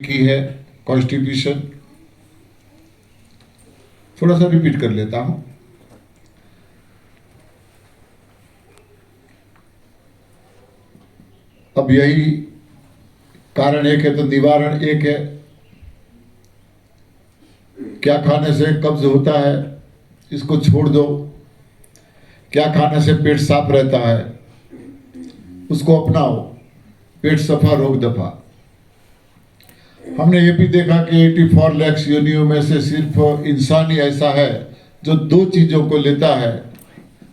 की है कॉन्स्टिट्यूशन। थोड़ा सा रिपीट कर लेता हूं। अब यही कारण एक है तो निवारण एक है। क्या खाने से कब्ज होता है, इसको छोड़ दो। क्या खाने से पेट साफ रहता है, उसको अपनाओ। पेट सफा रोग दफा। हमने ये भी देखा कि 84 लाख योनियों में से सिर्फ इंसान ही ऐसा है जो दो चीजों को लेता है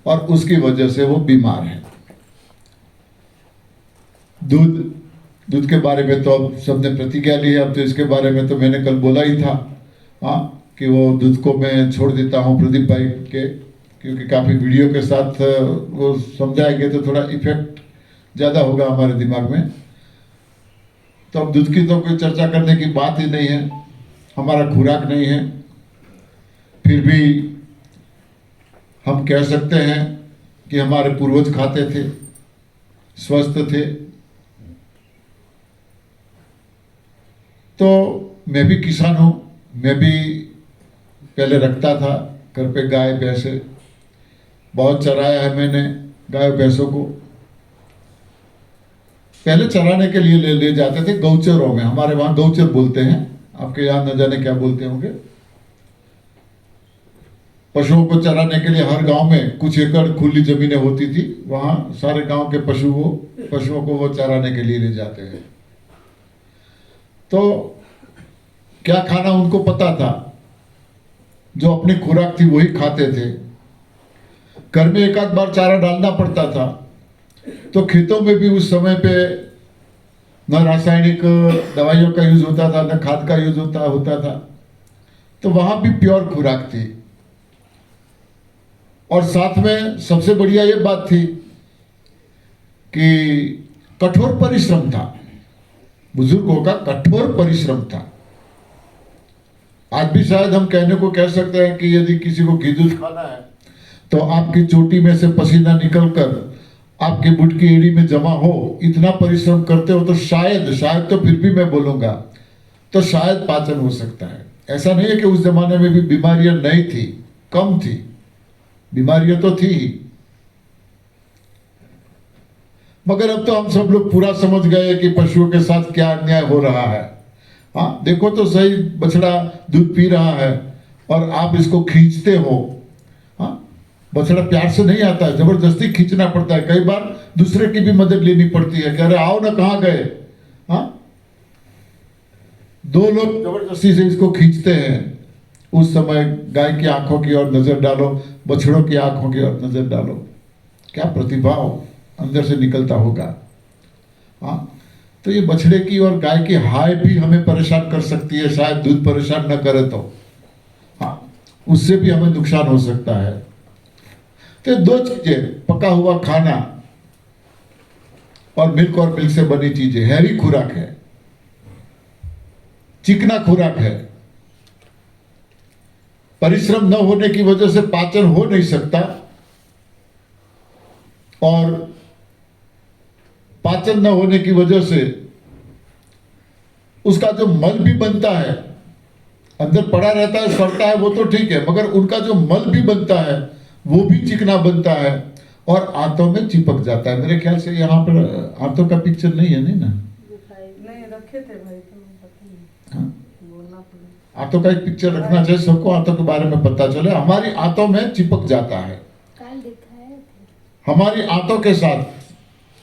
और उसकी वजह से वो बीमार है। दूध के बारे में तो अब सबने प्रतिज्ञा ली है। अब तो इसके बारे में तो मैंने कल बोला ही था, हाँ, कि वो दूध को मैं छोड़ देता हूँ प्रदीप भाई के, क्योंकि काफ़ी वीडियो के साथ वो समझाएंगे तो थोड़ा इफेक्ट ज़्यादा होगा हमारे दिमाग में। तो अब दूध की तो कोई चर्चा करने की बात ही नहीं है, हमारा खुराक नहीं है। फिर भी हम कह सकते हैं कि हमारे पूर्वज खाते थे, स्वस्थ थे। तो मैं भी किसान हूँ, मैं भी पहले रखता था घर पे गाय भैंसे, बहुत चराया है मैंने गाय भैंसों को। पहले चराने के लिए ले जाते थे गौचरों में, हमारे वहाँ गौचर बोलते हैं, आपके यहाँ न जाने क्या बोलते होंगे। पशुओं को चराने के लिए हर गांव में कुछ एकड़ खुली जमीनें होती थी, वहाँ सारे गांव के पशुओं को वो चराने के लिए ले जाते हैं। तो क्या खाना उनको पता था, जो अपनी खुराक थी वही खाते थे। घर में एक आध बार चारा डालना पड़ता था, तो खेतों में भी उस समय पे न रासायनिक दवाइयों का यूज होता था, न खाद का यूज होता था। तो वहां भी प्योर खुराक थी। और साथ में सबसे बढ़िया ये बात थी कि कठोर परिश्रम था, बुजुर्गों का कठोर परिश्रम था। आज भी शायद हम कहने को कह सकते हैं कि यदि किसी को घी दूध खाना है तो आपकी चोटी में से पसीना निकलकर आपके बुट की एड़ी में जमा हो, इतना परिश्रम करते हो तो शायद तो फिर भी मैं बोलूंगा तो शायद पाचन हो सकता है। ऐसा नहीं है कि उस जमाने में भी बीमारियां नहीं थी, कम थी, बीमारियां तो थी ही। मगर अब तो हम सब लोग पूरा समझ गए कि पशुओं के साथ क्या अन्याय हो रहा है। हाँ, देखो तो सही, बछड़ा दूध पी रहा है और आप इसको खींचते हो। हाँ, बछड़ा प्यार से नहीं आता है, जबरदस्ती खींचना पड़ता है। कई बार दूसरे की भी मदद लेनी पड़ती है, कह रहे आओ ना, कहाँ गए। हाँ, दो लोग जबरदस्ती से इसको खींचते हैं। उस समय गाय की आंखों की ओर नजर डालो, बछड़ों की आंखों की ओर नजर डालो, क्या प्रतिभाव अंदर से निकलता होगा। हाँ, तो ये बछड़े की और गाय की हाय भी हमें परेशान कर सकती है, शायद दूध परेशान न करे तो। हाँ, उससे भी हमें नुकसान हो सकता है। तो दो चीजें, पका हुआ खाना और मिल्क से बनी चीजें, हैवी खुराक है, चिकना खुराक है। परिश्रम न होने की वजह से पाचन हो नहीं सकता, और पाचन न होने की वजह से उसका जो मल भी बनता है, अंदर पड़ा रहता है, सड़ता है, वो तो ठीक है, मगर उनका जो मल भी बनता है वो भी चिकना बनता है और आंतों में चिपक जाता है। मेरे ख्याल से यहाँ पर आंतों का पिक्चर नहीं है, नहीं ना? नहीं रखे थे भाई, तो हाँ? बोलना पड़ेगा। आंतों का एक पिक्चर रखना चाहिए, सबको आंतों के बारे में पता चले। हमारी आंतों में चिपक जाता है। हमारी आंतों के साथ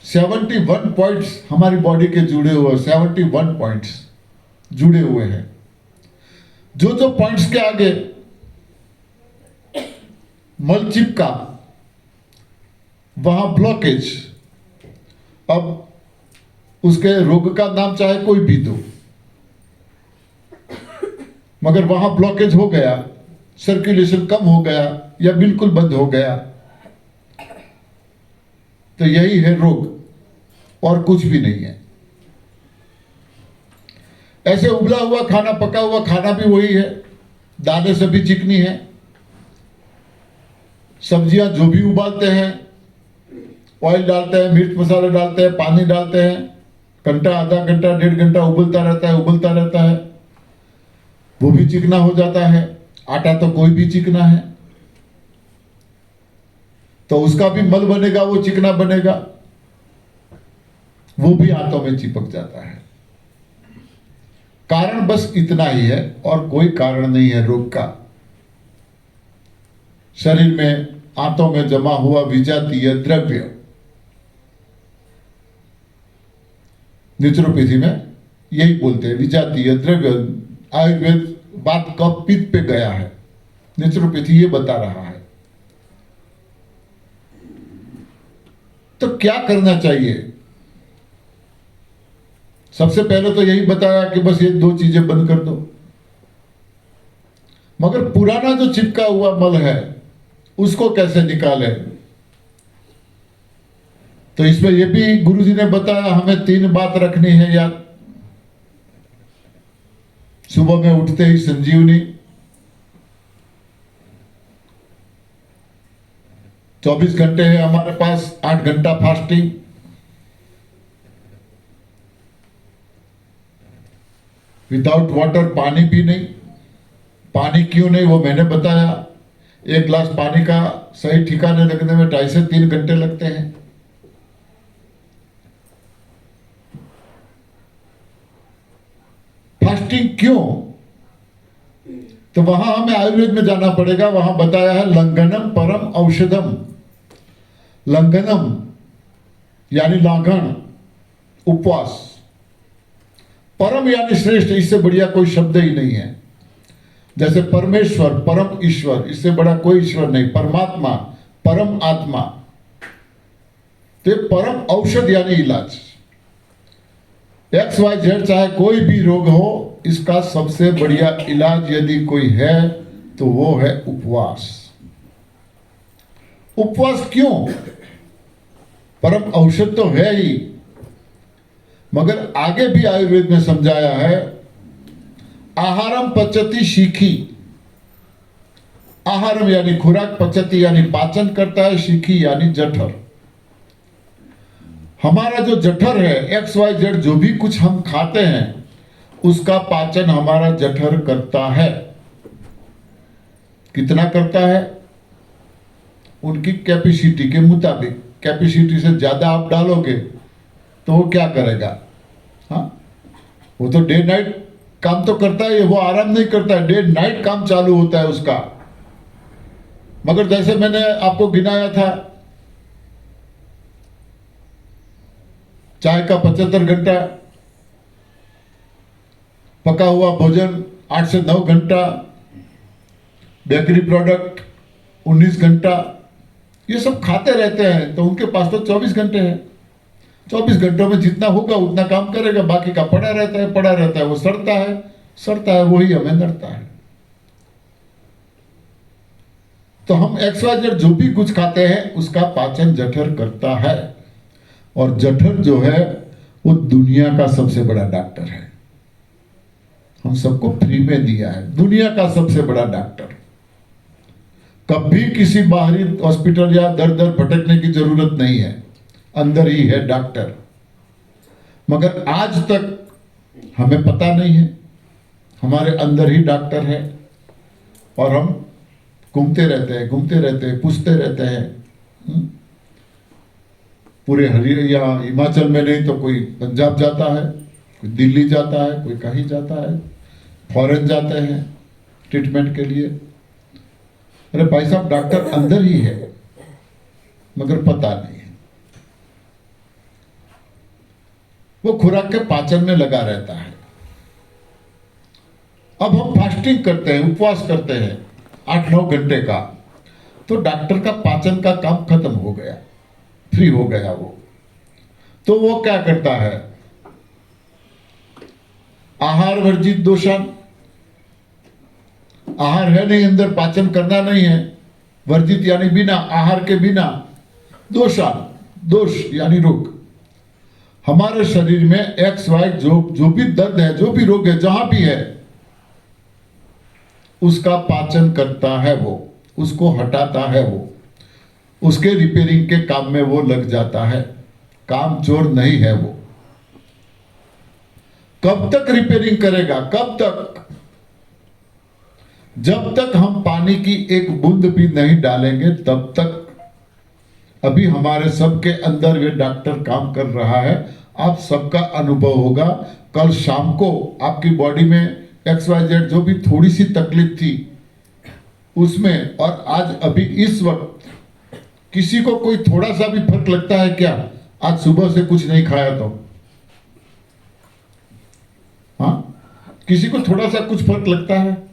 71 पॉइंट्स हमारी बॉडी के जुड़े हुए, 71 पॉइंट्स जुड़े हुए हैं। जो पॉइंट्स के आगे मल चिपका, वहां ब्लॉकेज, अब उसके रोग का नाम चाहे कोई भी दो, मगर वहां ब्लॉकेज हो गया, सर्कुलेशन कम हो गया या बिल्कुल बंद हो गया, तो यही है रोग और कुछ भी नहीं है। ऐसे उबला हुआ खाना, पका हुआ खाना भी वही है, दालें सभी चिकनी है, सब्जियां जो भी उबालते हैं, ऑयल डालते हैं, मिर्च मसाले डालते हैं, पानी डालते हैं, घंटा, आधा घंटा, 1.5 घंटा उबलता रहता है, उबलता रहता है, वो भी चिकना हो जाता है। आटा तो कोई भी चिकना है, तो उसका भी मल बनेगा, वो चिकना बनेगा, वो भी हाथों में चिपक जाता है। कारण बस इतना ही है और कोई कारण नहीं है रोग का। शरीर में आंतों में जमा हुआ विजातीय द्रव्य, नेचुरोपैथी में यही बोलते हैं विजातीय द्रव्य। आयुर्वेद बात कब पित्त पे गया है, नेचुरोपैथी ये बता रहा है। तो क्या करना चाहिए? सबसे पहले तो यही बताया कि बस ये 2 चीजें बंद कर दो। मगर पुराना जो चिपका हुआ मल है उसको कैसे निकाले? तो इसमें यह भी गुरुजी ने बताया, हमें 3 बात रखनी है याद। सुबह में उठते ही संजीवनी, 24 घंटे है हमारे पास, 8 घंटा फास्टिंग, विदाउट वाटर पानी भी नहीं। पानी क्यों नहीं वो मैंने बताया। 1 गिलास पानी का सही ठिकाने लगने में 2.5 से 3 घंटे लगते हैं। फास्टिंग क्यों? तो वहां हमें आयुर्वेद में जाना पड़ेगा। वहां बताया है लंघनम परम औषधम। लंघनम यानी लांघन, उपवास। परम यानी श्रेष्ठ, इससे बढ़िया कोई शब्द ही नहीं है। जैसे परमेश्वर, परम ईश्वर, इससे बड़ा कोई ईश्वर नहीं। परमात्मा, परम आत्मा। तो परम औषध यानी इलाज। XYZ चाहे कोई भी रोग हो, इसका सबसे बढ़िया इलाज यदि कोई है तो वो है उपवास। उपवास क्यों? परम औषध तो है ही, मगर आगे भी आयुर्वेद में समझाया है, आहारम पचति शीखी। आहारम यानी खुराक, पचति यानी पाचन करता है, शीखी यानी जठर। हमारा जो जठर है, XYZ जो भी कुछ हम खाते हैं उसका पाचन हमारा जठर करता है। कितना करता है? उनकी कैपेसिटी के मुताबिक। कैपेसिटी से ज्यादा आप डालोगे तो वो क्या करेगा? हाँ, वो तो डे नाइट काम तो करता है, वो आराम नहीं करता है, डे नाइट काम चालू होता है उसका। मगर जैसे मैंने आपको गिनाया था, चाय का 75 घंटा, पका हुआ भोजन 8 से 9 घंटा, बेकरी प्रोडक्ट 19 घंटा, ये सब खाते रहते हैं, तो उनके पास तो 24 घंटे हैं। 24 घंटों में जितना होगा उतना काम करेगा, बाकी का पड़ा रहता है, पड़ा रहता है, वो सड़ता है, वही हमें नड़ता है। तो हम XYZ जो भी कुछ खाते हैं उसका पाचन जठर करता है। और जठर जो है वो दुनिया का सबसे बड़ा डॉक्टर है। हम सबको फ्री में दिया है, दुनिया का सबसे बड़ा डॉक्टर। कभी किसी बाहरी हॉस्पिटल या दर दर भटकने की जरूरत नहीं है, अंदर ही है डॉक्टर। मगर आज तक हमें पता नहीं है, हमारे अंदर ही डॉक्टर है और हम घूमते रहते हैं, पूछते रहते हैं। पूरे हरियाणा हिमाचल में नहीं तो कोई पंजाब जाता है, कोई दिल्ली जाता है, कोई कहीं जाता है, फॉरेन जाते हैं ट्रीटमेंट के लिए। अरे भाई साहब, डॉक्टर अंदर ही है मगर पता नहीं है। वो खुराक के पाचन में लगा रहता है। अब हम फास्टिंग करते हैं, उपवास करते हैं 8-9 घंटे का, तो डॉक्टर का पाचन का काम खत्म हो गया, फ्री हो गया वो। तो वो क्या करता है? आहार वर्जित दोषान। आहार है नहीं अंदर, पाचन करना नहीं है, वर्जित यानी बिना, आहार के बिना। दोषान, दोष यानी रोग। हमारे शरीर में XY जो भी दर्द है, जो भी रोग है, जहां भी है, उसका पाचन करता है वो, उसको हटाता है वो, उसके रिपेयरिंग के काम में वो लग जाता है। काम चोर नहीं है वो। कब तक रिपेयरिंग करेगा? कब तक? जब तक हम पानी की एक बूंद भी नहीं डालेंगे तब तक। अभी हमारे सबके अंदर ये डॉक्टर काम कर रहा है, आप सबका अनुभव होगा। कल शाम को आपकी बॉडी में XYZ जो भी थोड़ी सी तकलीफ थी उसमें, और आज अभी इस वक्त किसी को कोई थोड़ा सा भी फर्क लगता है क्या? आज सुबह से कुछ नहीं खाया तो, हाँ, किसी को थोड़ा सा कुछ फर्क लगता है?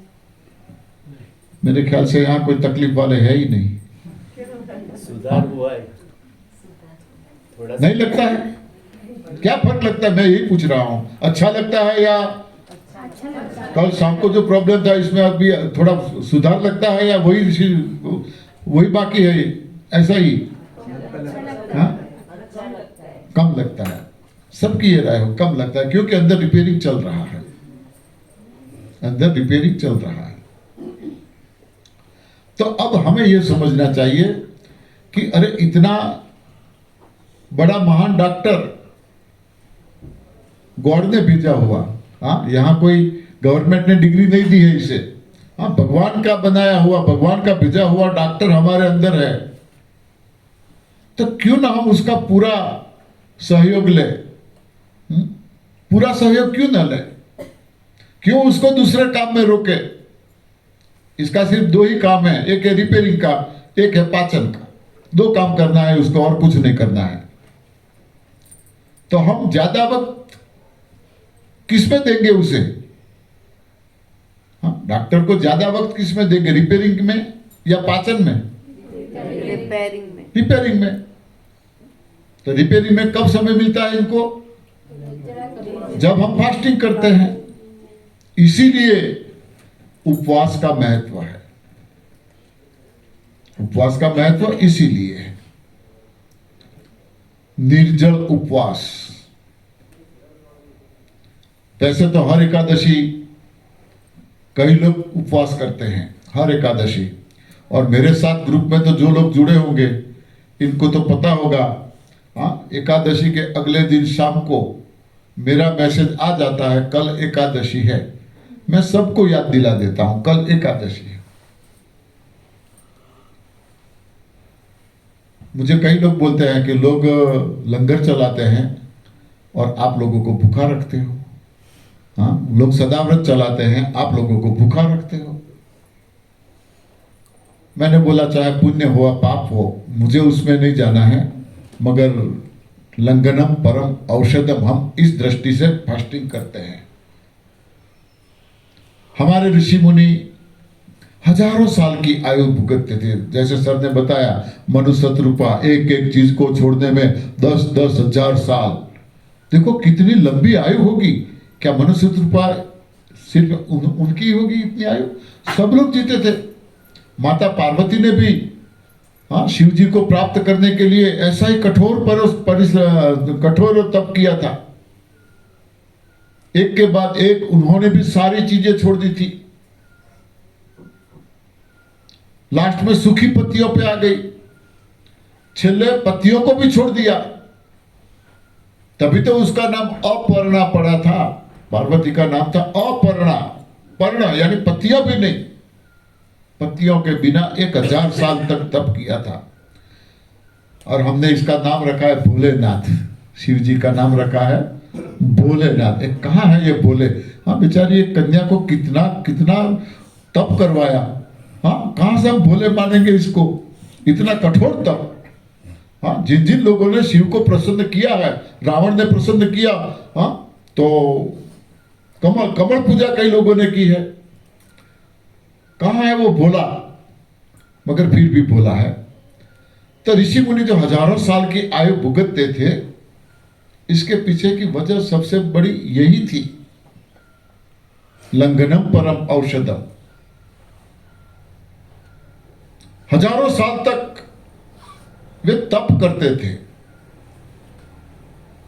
मेरे ख्याल से यहाँ कोई तकलीफ वाले है ही नहीं। सुधार हुआ है थोड़ा सा। नहीं लगता है? क्या फर्क लगता है? मैं यही पूछ रहा हूं। अच्छा लगता है या कल शाम को जो प्रॉब्लम था इसमें अभी थोड़ा सुधार लगता है, या वही बाकी है? ऐसा ही, हाँ, कम लगता है। सबकी ये राय हो, कम लगता है, क्योंकि अंदर रिपेयरिंग चल रहा है, अंदर रिपेयरिंग चल रहा है। तो अब हमें यह समझना चाहिए कि अरे इतना बड़ा महान डॉक्टर गॉड ने भेजा हुआ, हाँ, यहां कोई गवर्नमेंट ने डिग्री नहीं दी है इसे, हाँ, भगवान का बनाया हुआ, भगवान का भेजा हुआ डॉक्टर हमारे अंदर है, तो क्यों ना हम उसका पूरा सहयोग ले? पूरा सहयोग क्यों ना ले? क्यों उसको दूसरे काम में रोके? इसका सिर्फ दो ही काम है, एक है रिपेयरिंग का, एक है पाचन का। दो काम करना है उसको, और कुछ नहीं करना है। तो हम ज्यादा वक्त किस में देंगे उसे? हाँ, डॉक्टर को ज्यादा वक्त किस में देंगे? रिपेयरिंग में या पाचन में? रिपेयरिंग में। रिपेयरिंग में। तो रिपेयरिंग में कब समय मिलता है इनको? जब हम फास्टिंग करते हैं। इसीलिए उपवास का महत्व है। उपवास का महत्व इसीलिए है। निर्जल उपवास। वैसे तो हर एकादशी कई लोग उपवास करते हैं, हर एकादशी, और मेरे साथ ग्रुप में तो जो लोग जुड़े होंगे इनको तो पता होगा, हाँ, एकादशी के अगले दिन शाम को मेरा मैसेज आ जाता है, कल एकादशी है। मैं सबको याद दिला देता हूं, कल एकादशी है। मुझे कई लोग बोलते हैं कि लोग लंगर चलाते हैं और आप लोगों को भूखा रखते हो, हाँ, लोग सदाव्रत चलाते हैं, आप लोगों को भूखा रखते हो। मैंने बोला चाहे पुण्य हो पाप हो, मुझे उसमें नहीं जाना है, मगर लंघनम परम औषधम, हम इस दृष्टि से फास्टिंग करते हैं। हमारे ऋषि मुनि हजारों साल की आयु भुगतते थे। जैसे सर ने बताया, मनु शतरूपा एक एक चीज को छोड़ने में 10-10 हजार साल। देखो कितनी लंबी आयु होगी। क्या मनु शतरूपा सिर्फ उनकी होगी इतनी आयु? सब लोग जीते थे। माता पार्वती ने भी, हाँ, शिव जी को प्राप्त करने के लिए ऐसा ही कठोर तप किया था। एक के बाद एक उन्होंने भी सारी चीजें छोड़ दी थी। लास्ट में सूखी पत्तियों पे आ गई, छिले पत्तियों को भी छोड़ दिया। तभी तो उसका नाम अपर्णा पड़ा था। पार्वती का नाम था अपर्णा। पर्ण यानी पत्तियां भी नहीं, पत्तियों के बिना 1000 साल तक तप किया था। और हमने इसका नाम रखा है भोलेनाथ। शिव जी का नाम रखा है भोलेनाथ। एक कहाँ है ये भोले? हाँ, बेचारी एक कन्या को कितना कितना तप करवाया। हाँ, कहाँ से हम भोले मानेंगे इसको? इतना कठोर तप। हाँ, जिन जिन लोगों ने शिव को प्रसन्न किया है, रावण ने प्रसन्न किया, हाँ, तो कमल पूजा कई लोगों ने की है। कहाँ है वो भोला? मगर फिर भी भोला है। तो ऋषि मुनि जो हजारों साल की आयु भुगतते थे, इसके पीछे की वजह सबसे बड़ी यही थी, लंघनम परम औषधम। हजारों साल तक वे तप करते थे।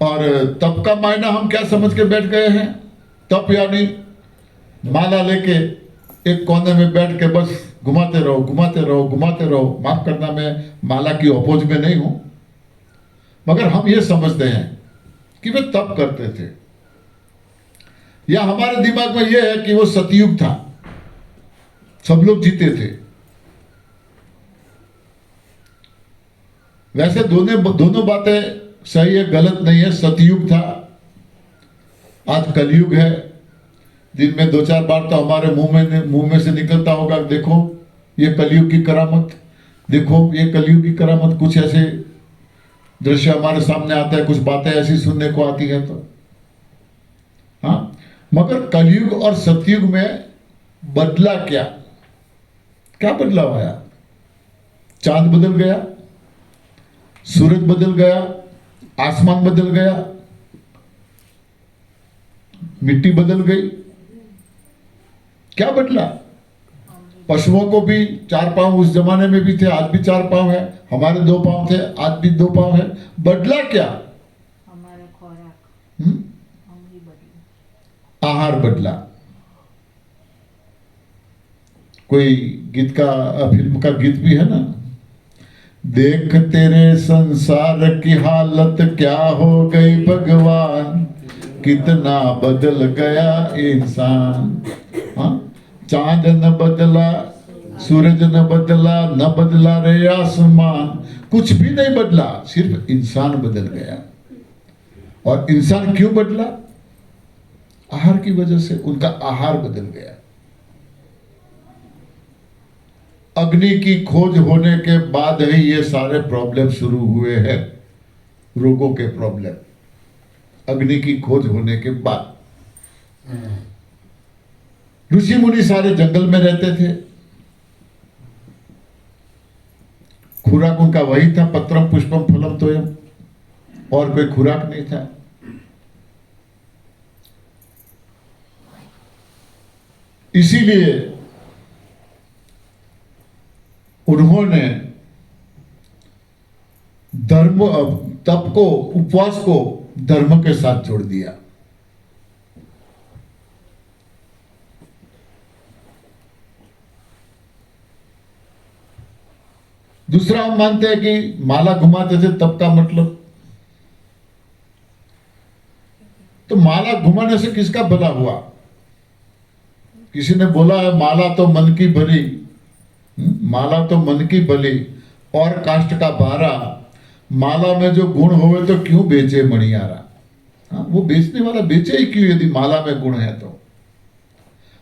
और तप का मायना हम क्या समझ के बैठ गए हैं? तप यानी माला लेके एक कोने में बैठ के बस घुमाते रहो, घुमाते रहो, घुमाते रहो। माफ करना, मैं माला की अपोज में नहीं हूं, मगर हम ये समझते हैं कि वे तप करते थे। या हमारे दिमाग में यह है कि वो सतयुग था, सब लोग जीते थे। वैसे दोनों बातें सही है, गलत नहीं है। सतयुग था, आज कलयुग है। दिन में 2-4 बार तो हमारे मुंह में से निकलता होगा, देखो ये कलयुग की करामत, देखो ये कलयुग की करामत। कुछ ऐसे दृश्य हमारे सामने आता है, कुछ बातें ऐसी सुनने को आती है। तो हाँ, मगर कलयुग और सतयुग में बदला क्या? क्या बदलाव आया? चांद बदल गया, सूरज बदल गया, आसमान बदल गया, मिट्टी बदल गई। क्या बदला? पशुओं को भी 4 पांव उस जमाने में भी थे, आज भी 4 पांव है। हमारे 2 पांव थे, आज भी 2 पांव है। बदला क्या? हमारा खोराक हम्म? हम ही बदले। आहार बदला। कोई गीत का, फिल्म का गीत भी है ना, देख तेरे संसार की हालत क्या हो गई भगवान, कितना बदल गया इंसान। हाँ, चांद न बदला, सूरज न बदला, न बदला रे आसमान, कुछ भी नहीं बदला, सिर्फ इंसान बदल गया। और इंसान क्यों बदला? आहार की वजह से। उनका आहार बदल गया। अग्नि की खोज होने के बाद ही ये सारे प्रॉब्लम शुरू हुए हैं, रोगों के प्रॉब्लम। अग्नि की खोज होने के बाद ऋषि मुनि सारे जंगल में रहते थे, खुराक उनका वही था, पत्रम पुष्पम फलम तोयम, और कोई खुराक नहीं था। इसीलिए उन्होंने धर्म, तप को, उपवास को धर्म के साथ जोड़ दिया। दूसरा, हम मानते हैं कि माला घुमाते थे, तब का मतलब। तो माला घुमाने से किसका भला हुआ? किसी ने बोला है माला तो मन की भली, माला तो मन की भली और काष्ट का भारा, माला में जो गुण होवे तो क्यों बेचे मणियारा। हाँ, वो बेचने वाला बेचे ही क्यों यदि माला में गुण है तो।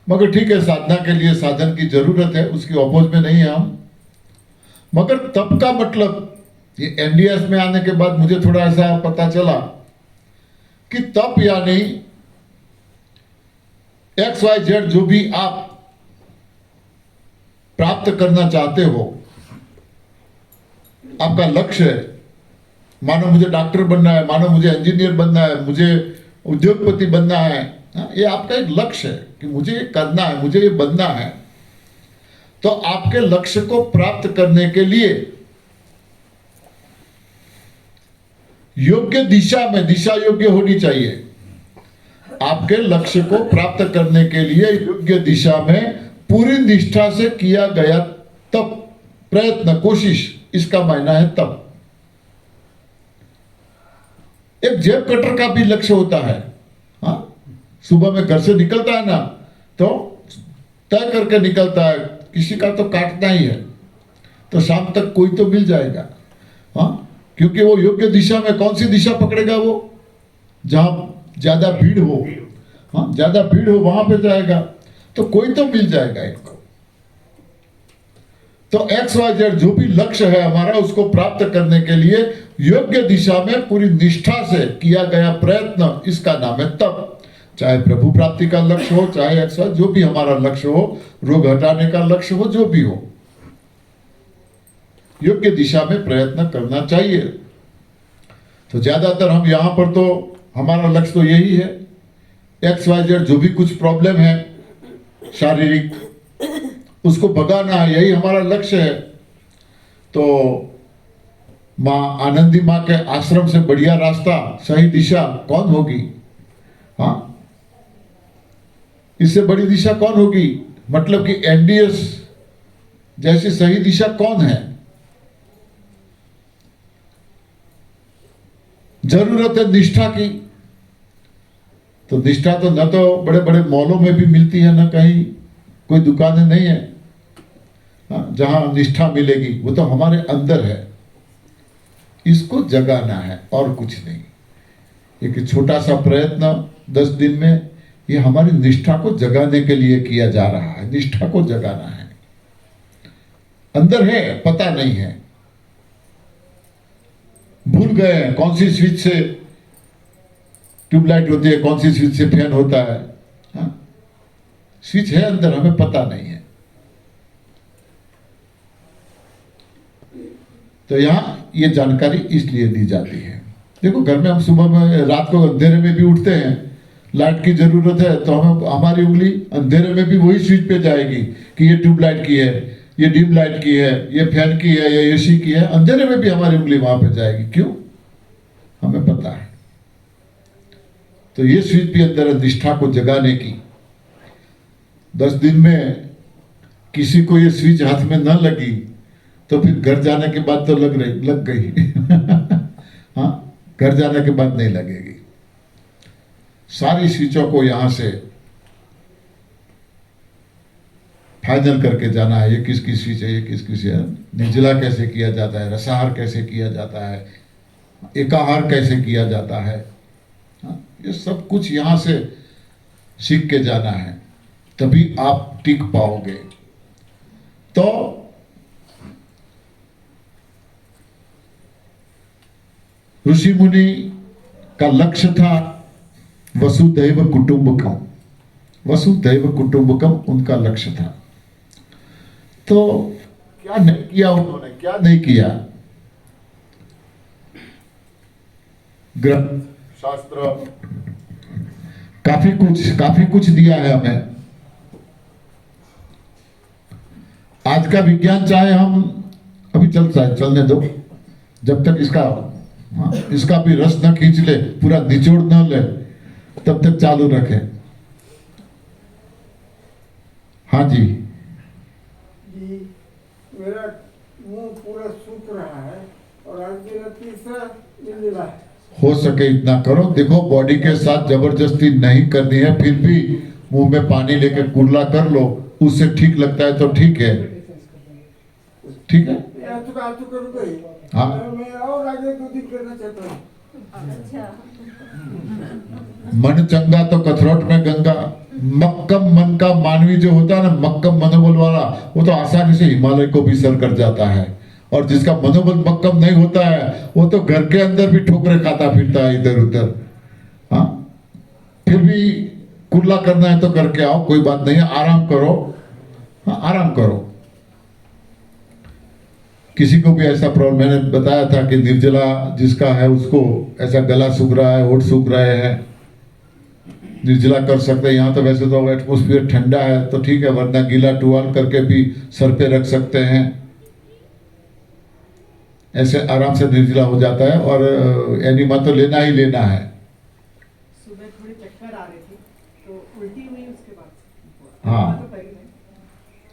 मगर ठीक है, साधना के लिए साधन की जरूरत है, उसकी अपोज में नहीं है हम। मगर तप का मतलब, ये एनडीएस में आने के बाद मुझे थोड़ा ऐसा पता चला कि तप यानी XYZ जो भी आप प्राप्त करना चाहते हो, आपका लक्ष्य है। मानो मुझे डॉक्टर बनना है, मानो मुझे इंजीनियर बनना है, मुझे उद्योगपति बनना है। ये आपका एक लक्ष्य है कि मुझे ये करना है, मुझे ये बनना है। तो आपके लक्ष्य को प्राप्त करने के लिए योग्य दिशा में, दिशा योग्य होनी चाहिए। आपके लक्ष्य को प्राप्त करने के लिए योग्य दिशा में पूरी निष्ठा से किया गया तप, प्रयत्न, कोशिश, इसका मायना है तप। एक जेब कटर का भी लक्ष्य होता है। हाँ, सुबह में घर से निकलता है ना, तो तय करके निकलता है, किसी का तो काटना ही है, तो शाम तक कोई तो मिल जाएगा। हाँ, क्योंकि वो योग्य दिशा में, कौन सी दिशा पकड़ेगा वो? जहां ज्यादा भीड़ हो। हाँ, ज्यादा भीड़ हो वहां पे जाएगा, तो कोई तो मिल जाएगा इनको। तो XYZ जो भी लक्ष्य है हमारा, उसको प्राप्त करने के लिए योग्य दिशा में पूरी निष्ठा से किया गया प्रयत्न, इसका नाम है तप। चाहे प्रभु प्राप्ति का लक्ष्य हो, चाहे XYZ जो भी हमारा लक्ष्य हो, रोग हटाने का लक्ष्य हो, जो भी हो, योग्य दिशा में प्रयत्न करना चाहिए। तो ज्यादातर हम यहां पर तो हमारा लक्ष्य तो यही है, XYZ जो भी कुछ प्रॉब्लम है शारीरिक, उसको भगाना है, यही हमारा लक्ष्य है। तो मां आनंदी मां के आश्रम से बढ़िया रास्ता, सही दिशा कौन होगी? हाँ, इससे बड़ी दिशा कौन होगी? मतलब कि एनडीएस जैसी सही दिशा कौन है? जरूरत है निष्ठा की। तो निष्ठा तो न तो बड़े बड़े मॉलों में भी मिलती है, न कहीं कोई दुकानें नहीं है जहां निष्ठा मिलेगी। वो तो हमारे अंदर है, इसको जगाना है और कुछ नहीं। एक छोटा सा प्रयत्न 10 दिन में, ये हमारी निष्ठा को जगाने के लिए किया जा रहा है। निष्ठा को जगाना है, अंदर है, पता नहीं है, भूल गए हैं कौन सी स्विच से ट्यूबलाइट होती है, कौन सी स्विच से फैन होता है। हाँ? स्विच है अंदर, हमें पता नहीं है। तो यहां ये जानकारी इसलिए दी जाती है। देखो, घर में हम सुबह में, रात को अंधेरे में भी उठते हैं, लाइट की जरूरत है तो हम हमारी उंगली अंधेरे में भी वही स्विच पे जाएगी कि ये ट्यूबलाइट की है, ये डिम लाइट की है, ये फैन की है, ये एसी की है। अंधेरे में भी हमारी उंगली वहां पे जाएगी। क्यों? हमें पता है। तो ये स्विच भी अंदर है, निष्ठा को जगाने की। 10 दिन में किसी को ये स्विच हाथ में न लगी तो फिर घर जाने के बाद तो लग गई हाँ, घर जाने के बाद नहीं लगेगी। सारी स्विचों को यहां से फाइनल करके जाना है। ये किसकी स्विच है, ये किसकी स्विच है, निर्जला कैसे किया जाता है, रसाहार कैसे किया जाता है, एकाहार कैसे किया जाता है। ये सब कुछ यहां से सीख के जाना है, तभी आप टिक पाओगे। तो ऋषि मुनि का लक्ष्य था वसुधैव कुटुंबकम। वसुधैव कुटुंबकम उनका लक्ष्य था। तो क्या नहीं किया उन्होंने, क्या नहीं किया? ग्रंथ, शास्त्र, काफी कुछ दिया है हमें। आज का विज्ञान चाहे हम अभी चलने दो, जब तक इसका भी रस न खींच ले, पूरा निचोड़ न ले, तब तक चालू रखे। हाँ जी। मेरा मुंह पूरा सूख रहा है और आज मेरा तीसरा मिला है। हो सके इतना करो। देखो, बॉडी के साथ जबरदस्ती नहीं करनी है, फिर भी मुंह में पानी लेके कुर्ला कर लो, उससे ठीक लगता है तो ठीक है, ठीक है। तो करूँगा ही। हाँ, मैं और आगे 2 दिन करना चाहता हूँ। मन चंगा तो कथरोट में गंगा। मक्कम मन का मानवी जो होता है ना, मक्कम मनोबल वाला, वो तो आसानी से हिमालय को भी सर कर जाता है। और जिसका मनोबल मक्कम नहीं होता है, वो तो घर के अंदर भी ठोकरे खाता फिरता है इधर उधर। हाँ, फिर भी कुर्ला करना है तो करके आओ, कोई बात नहीं है, आराम करो। हाँ, आराम करो। किसी को भी ऐसा प्रॉब्लम, मैंने बताया था कि निर्जला जिसका है उसको ऐसा गला सूख रहा है, होठ सूख रहे हैं, निर्जला कर सकते हैं। यहाँ तो वैसे तो एटमोस्फियर ठंडा है तो ठीक है, वरना गीला टुवाल करके भी सर पे रख सकते हैं। ऐसे आराम से निर्जला हो जाता है। और एनिमा तो लेना ही लेना है। सुबह थोड़ी चक्कर आ रही थी तो उल्टी हुई, उसके बाद हाँ,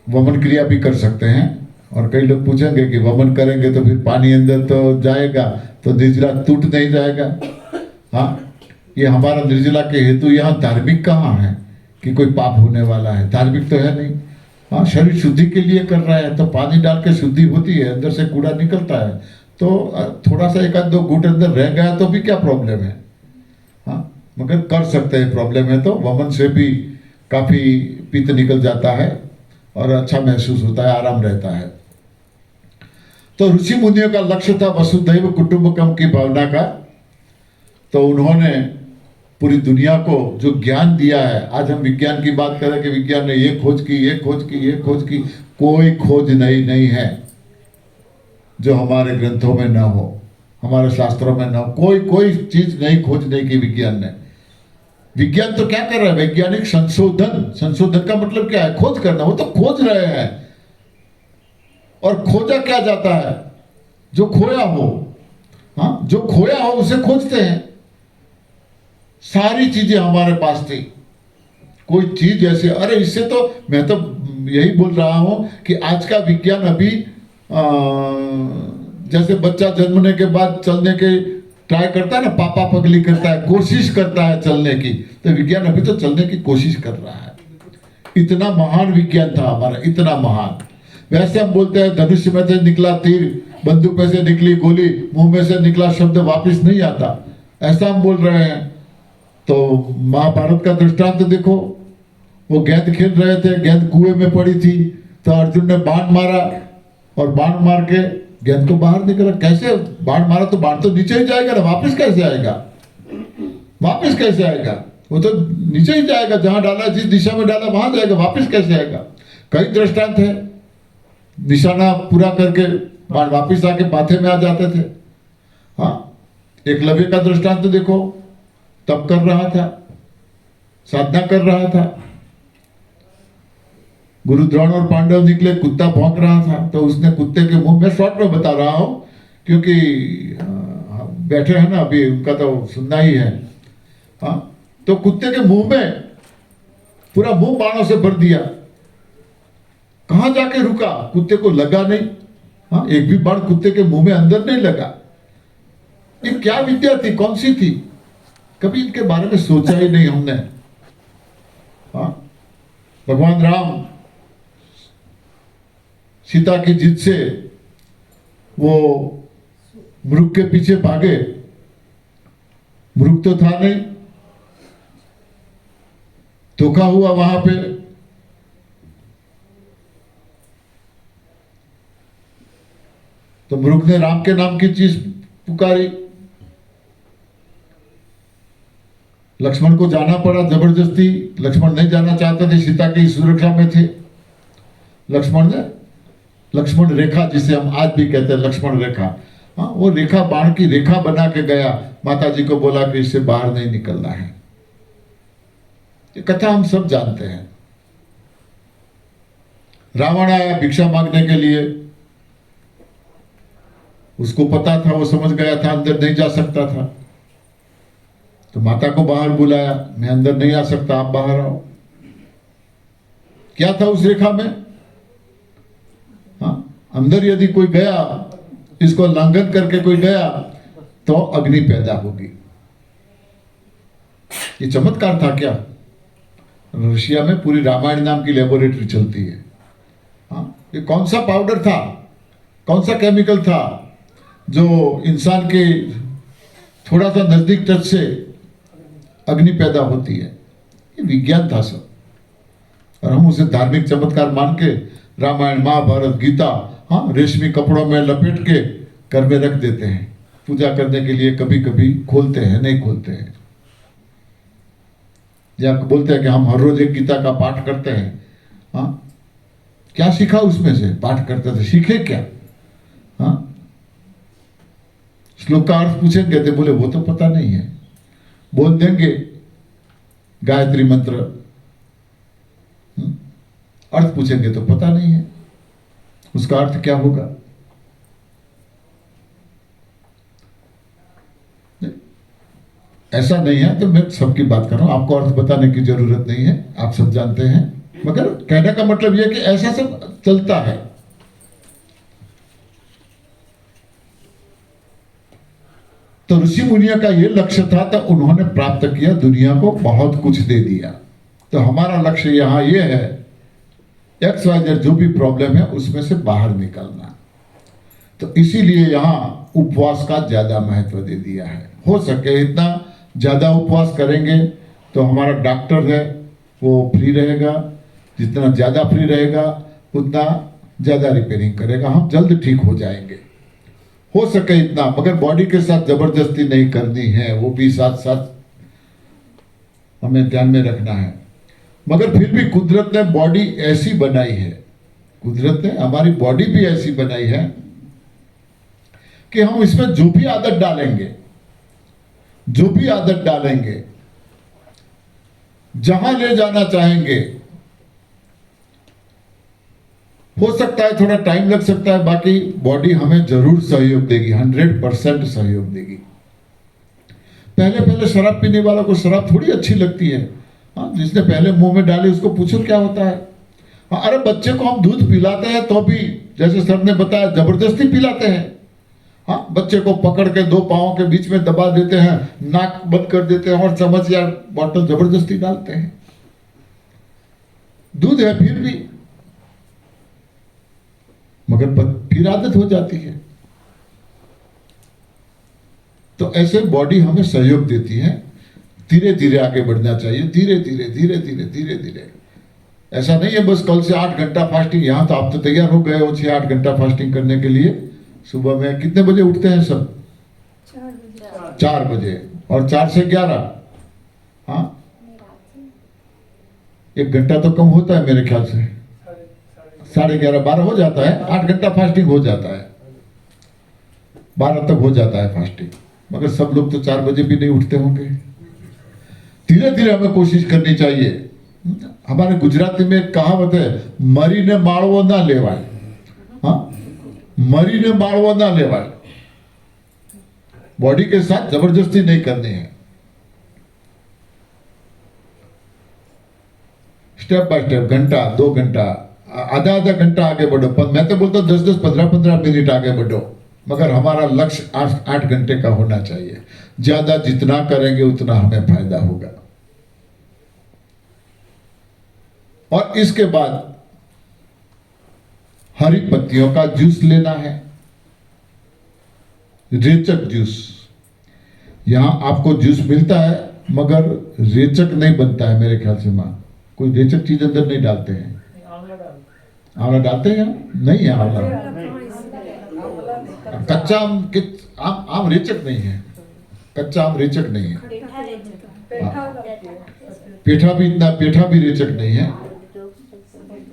वमन क्रिया भी कर सकते हैं। और कई लोग पूछेंगे कि वमन करेंगे तो फिर पानी अंदर तो जाएगा, तो निर्जला टूट नहीं जाएगा। हाँ, ये हमारा निर्जला के हेतु यहाँ धार्मिक कहाँ है कि कोई पाप होने वाला है? धार्मिक तो है नहीं। हाँ, शरीर शुद्धि के लिए कर रहा है तो पानी डाल के शुद्धि होती है, अंदर से कूड़ा निकलता है। तो थोड़ा सा 1-2 घूंट अंदर रह गया तो भी क्या प्रॉब्लम है? हाँ, मगर कर सकते हैं। प्रॉब्लम है तो वमन से भी काफ़ी पित्त निकल जाता है और अच्छा महसूस होता है, आराम रहता है। तो ऋषि मुनियों का लक्ष्य था वसुधैव कुटुंबकम की भावना का। तो उन्होंने पूरी दुनिया को जो ज्ञान दिया है, आज हम विज्ञान की बात करें कि विज्ञान ने ये खोज की, ये खोज की, ये खोज की, कोई खोज नहीं है जो हमारे ग्रंथों में न हो, हमारे शास्त्रों में न हो। कोई चीज नहीं खोजने की विज्ञान ने। विज्ञान तो क्या कर रहा है? वैज्ञानिक संशोधन का मतलब क्या है? खोज करना। वो तो खोज रहे हैं। और खोजा क्या जाता है? जो खोया हो। हाँ, जो खोया हो उसे खोजते हैं। सारी चीजें हमारे पास थी, कोई चीज ऐसे, अरे इससे तो मैं तो यही बोल रहा हूं कि आज का विज्ञान अभी जैसे बच्चा जन्मने के बाद चलने के ट्राई करता है ना, पापा पगली करता है, कोशिश करता है चलने की, तो विज्ञान अभी तो चलने की कोशिश कर रहा है। इतना महान विज्ञान था हमारा, इतना महान। वैसे हम बोलते हैं धनुष में से निकला तीर, बंदूक में से निकली गोली, मुंह में से निकला शब्द वापस नहीं आता, ऐसा हम बोल रहे हैं। तो महाभारत का दृष्टांत देखो, वो गेंद खेल रहे थे, गेंद कुएं में पड़ी थी, तो अर्जुन ने बाण मारा और बाण मार के गेंद को बाहर निकला। कैसे बाण मारा? तो बाण तो नीचे ही जाएगा ना, वापस कैसे आएगा? वापस कैसे आएगा? वो तो नीचे ही जाएगा, जहां डाला, जिस दिशा में डाला वहां जाएगा, वापस कैसे आएगा? कई दृष्टांत है, निशाना पूरा करके बाण वापिस आके माथे में आ जाते थे। हाँ, एकलव्य का दृष्टांत देखो, तप कर रहा था, साधना कर रहा था, गुरु द्रोण और पांडव निकले, कुत्ता भौंक रहा था, तो उसने कुत्ते के मुंह में, शॉर्ट में बता रहा हूं क्योंकि बैठे हैं ना अभी, उनका तो सुनना ही है। हाँ, तो कुत्ते के मुंह में पूरा मुंह बाणों से भर दिया। कहां जाके रुका? कुत्ते को लगा नहीं। हाँ, एक भी बाण कुत्ते के मुंह में अंदर नहीं लगा। ये क्या विद्या थी, कौन सी थी? कभी इनके बारे में सोचा ही नहीं हमने। हाँ, भगवान राम सीता की जिद से वो मृग के पीछे भागे, मृग तो था नहीं, धोखा हुआ वहां पे। तो मृग ने राम के नाम की चीज पुकारी, लक्ष्मण को जाना पड़ा जबरदस्ती। लक्ष्मण नहीं जाना चाहते थे, सीता की सुरक्षा में थे। लक्ष्मण रेखा, जिसे हम आज भी कहते हैं लक्ष्मण रेखा, हाँ, वो रेखा, बाण की रेखा बना के गया। माता जी को बोला कि इससे बाहर नहीं निकलना है। ये कथा हम सब जानते हैं। रावण आया भिक्षा मांगने के लिए, उसको पता था, वो समझ गया था अंदर नहीं जा सकता था, तो माता को बाहर बुलाया, मैं अंदर नहीं आ सकता, आप बाहर आओ। क्या था उस रेखा में? हाँ, अंदर यदि कोई गया, इसको उल्लंघन करके कोई गया, तो अग्नि पैदा होगी। ये चमत्कार था क्या? रशिया में पूरी रामायण नाम की लेबोरेटरी चलती है। हाँ, ये कौन सा पाउडर था, कौन सा केमिकल था जो इंसान के थोड़ा सा नजदीक टच से अग्नि पैदा होती है? ये विज्ञान था सब, और हम उसे धार्मिक चमत्कार मान के रामायण, महाभारत, गीता, हाँ, रेशमी कपड़ों में लपेट के घर में रख देते हैं, पूजा करने के लिए कभी कभी खोलते हैं, नहीं खोलते हैं, या बोलते हैं कि हम हर रोज एक गीता का पाठ करते हैं। हाँ, क्या सीखा उसमें से? पाठ करते थे, सीखे क्या? हाँ, श्लोक का अर्थ पूछेंगे तो बोले वो तो पता नहीं है। बोल देंगे गायत्री मंत्र, अर्थ पूछेंगे तो पता नहीं है उसका अर्थ क्या होगा। ऐसा नहीं है, तो मैं सबकी बात कर रहा हूं, आपको अर्थ बताने की जरूरत नहीं है, आप सब जानते हैं। मगर कहने का मतलब यह कि ऐसा सब चलता है। तो ऋषि मुनियों का यह लक्ष्य था, तो उन्होंने प्राप्त किया, दुनिया को बहुत कुछ दे दिया। तो हमारा लक्ष्य यहां यह है, XYZ जो भी प्रॉब्लम है उसमें से बाहर निकलना। तो इसीलिए यहां उपवास का ज्यादा महत्व दे दिया है। हो सके इतना ज्यादा उपवास करेंगे तो हमारा डॉक्टर है वो फ्री रहेगा, जितना ज्यादा फ्री रहेगा उतना ज्यादा रिपेयरिंग करेगा, हम जल्द ठीक हो जाएंगे। हो सके इतना, मगर बॉडी के साथ जबरदस्ती नहीं करनी है, वो भी साथ साथ हमें ध्यान में रखना है। मगर फिर भी कुदरत ने बॉडी ऐसी बनाई है, कुदरत ने हमारी बॉडी भी ऐसी बनाई है कि हम इसमें जो भी आदत डालेंगे, जो भी आदत डालेंगे, जहां ले जाना चाहेंगे, हो सकता है थोड़ा टाइम लग सकता है, बाकी बॉडी हमें जरूर सहयोग देगी, 100% सहयोग देगी। पहले पहले शराब पीने वालों को शराब थोड़ी अच्छी लगती है। हाँ, जिसने पहले मुंह में डाली उसको पूछो क्या होता है। हाँ, अरे बच्चे को हम दूध पिलाते हैं तो भी, जैसे सर ने बताया, जबरदस्ती पिलाते हैं। हाँ, बच्चे को पकड़ के दो पाँव के बीच में दबा देते हैं, नाक बंद कर देते हैं और चम्मच या बॉटल जबरदस्ती डालते हैं। दूध है फिर भी, मगर फिर आदत हो जाती है। तो ऐसे बॉडी हमें सहयोग देती है, धीरे धीरे आगे बढ़ना चाहिए, धीरे धीरे धीरे धीरे धीरे धीरे। ऐसा नहीं है बस कल से 8 घंटा फास्टिंग, यहाँ तो आप तो तैयार हो गए हो 6-8 घंटा फास्टिंग करने के लिए। सुबह में कितने बजे उठते हैं सब? 4 बजे, और 4 से 11, हाँ 1 घंटा तो कम होता है मेरे ख्याल से, 11:30 12 हो जाता है। 8 घंटा फास्टिंग हो जाता है, 12 तक हो जाता है फास्टिंग। मगर सब लोग तो 4 बजे भी नहीं उठते होंगे। धीरे धीरे हमें कोशिश करनी चाहिए। हमारे गुजराती में एक कहावत है, मरी ने माळवो ना लेवाय। हाँ, मरी ने माळवो ना लेवाय। बॉडी के साथ जबरदस्ती नहीं करनी है, स्टेप बाय स्टेप, घंटा 2 घंटा, आधा घंटा आगे बढ़ो। पर मैं तो बोलता हूँ 10-10 15-15 मिनट आगे बढ़ो, मगर हमारा लक्ष्य 8 घंटे का होना चाहिए। ज्यादा जितना करेंगे उतना हमें फायदा होगा। और इसके बाद हरी पत्तियों का जूस लेना है, रेचक जूस। यहां आपको जूस मिलता है मगर रेचक नहीं बनता है मेरे ख्याल से। मां कोई रेचक चीज अंदर नहीं डालते हैं। आंवला डालते हैं? नहीं है आंवला। कच्चा आम रेचक नहीं है, कच्चा आम रेचक नहीं है। पेठा भी रेचक नहीं है।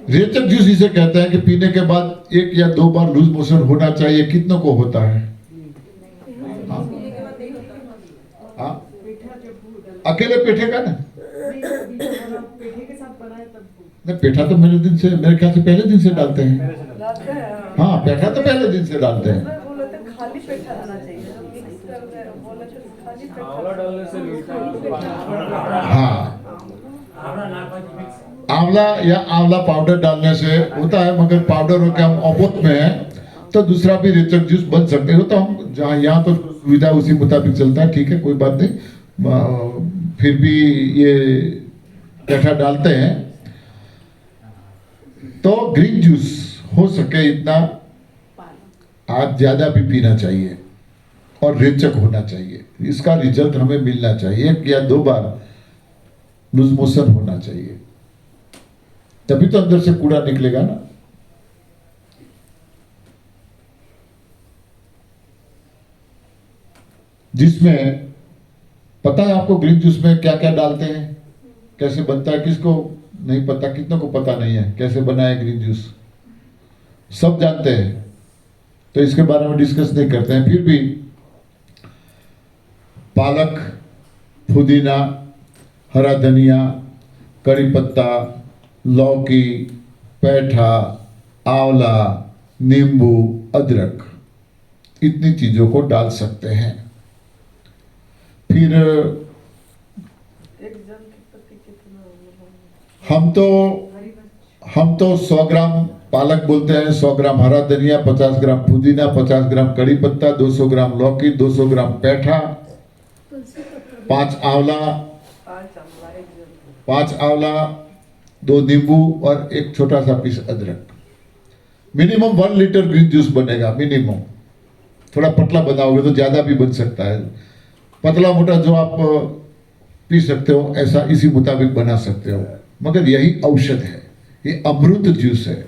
रेचक जूस इसे कहते हैं कि पीने के बाद 1 या 2 बार लूज मोशन होना चाहिए। कितनों को होता है? हाँ? अकेले पेठे का ना? नहीं, पेठा तो मेरे ख्याल से पहले दिन से डालते हैं। हाँ, पेठा तो पहले दिन से डालते हैं। खाली पेठा आना चाहिए, मिक्स कर दे, बोला तो खाली पेठा। आंवला डालने से हाँ, आंवला या आंवला पाउडर डालने से होता है, मगर पाउडर हो के हम ऑपोजिट में है तो दूसरा भी रेचक जूस बन सकते हो। तो हम जहाँ यहाँ तो सुविधा उसी मुताबिक चलता है, ठीक है, कोई बात नहीं। फिर भी ये पेठा डालते हैं। तो ग्रीन जूस हो सके इतना आज ज्यादा भी पीना चाहिए और रेचक होना चाहिए। इसका रिजल्ट हमें मिलना चाहिए। 1 या 2 बार लूज मोशन होना चाहिए, तभी तो अंदर से कूड़ा निकलेगा ना। जिसमें पता है आपको ग्रीन जूस में क्या क्या डालते हैं, कैसे बनता है? किसको नहीं पता? कितनों को पता नहीं है कैसे बना है ग्रीन जूस? सब जानते हैं, तो इसके बारे में डिस्कस नहीं करते हैं। फिर भी पालक, पुदीना, हरा धनिया, कड़ी पत्ता, लौकी, पैठा, आंवला, नींबू, अदरक, इतनी चीजों को डाल सकते हैं। फिर एक जन की पत्ती कितना? हम तो 100 ग्राम पालक बोलते हैं, 100 ग्राम हरा धनिया, 50 ग्राम पुदीना, 50 ग्राम कड़ी पत्ता, 200 ग्राम लौकी, 200 ग्राम पैठा, 5 आंवला, 2 नींबू और 1 छोटा सा पीस अदरक। मिनिमम 1 लीटर ग्रीन जूस बनेगा, मिनिमम। थोड़ा पतला बनाओगे तो ज्यादा भी बन सकता है। पतला मोटा जो आप पी सकते हो ऐसा इसी मुताबिक बना सकते हो, मगर यही औषध है, ये अमृत जूस है।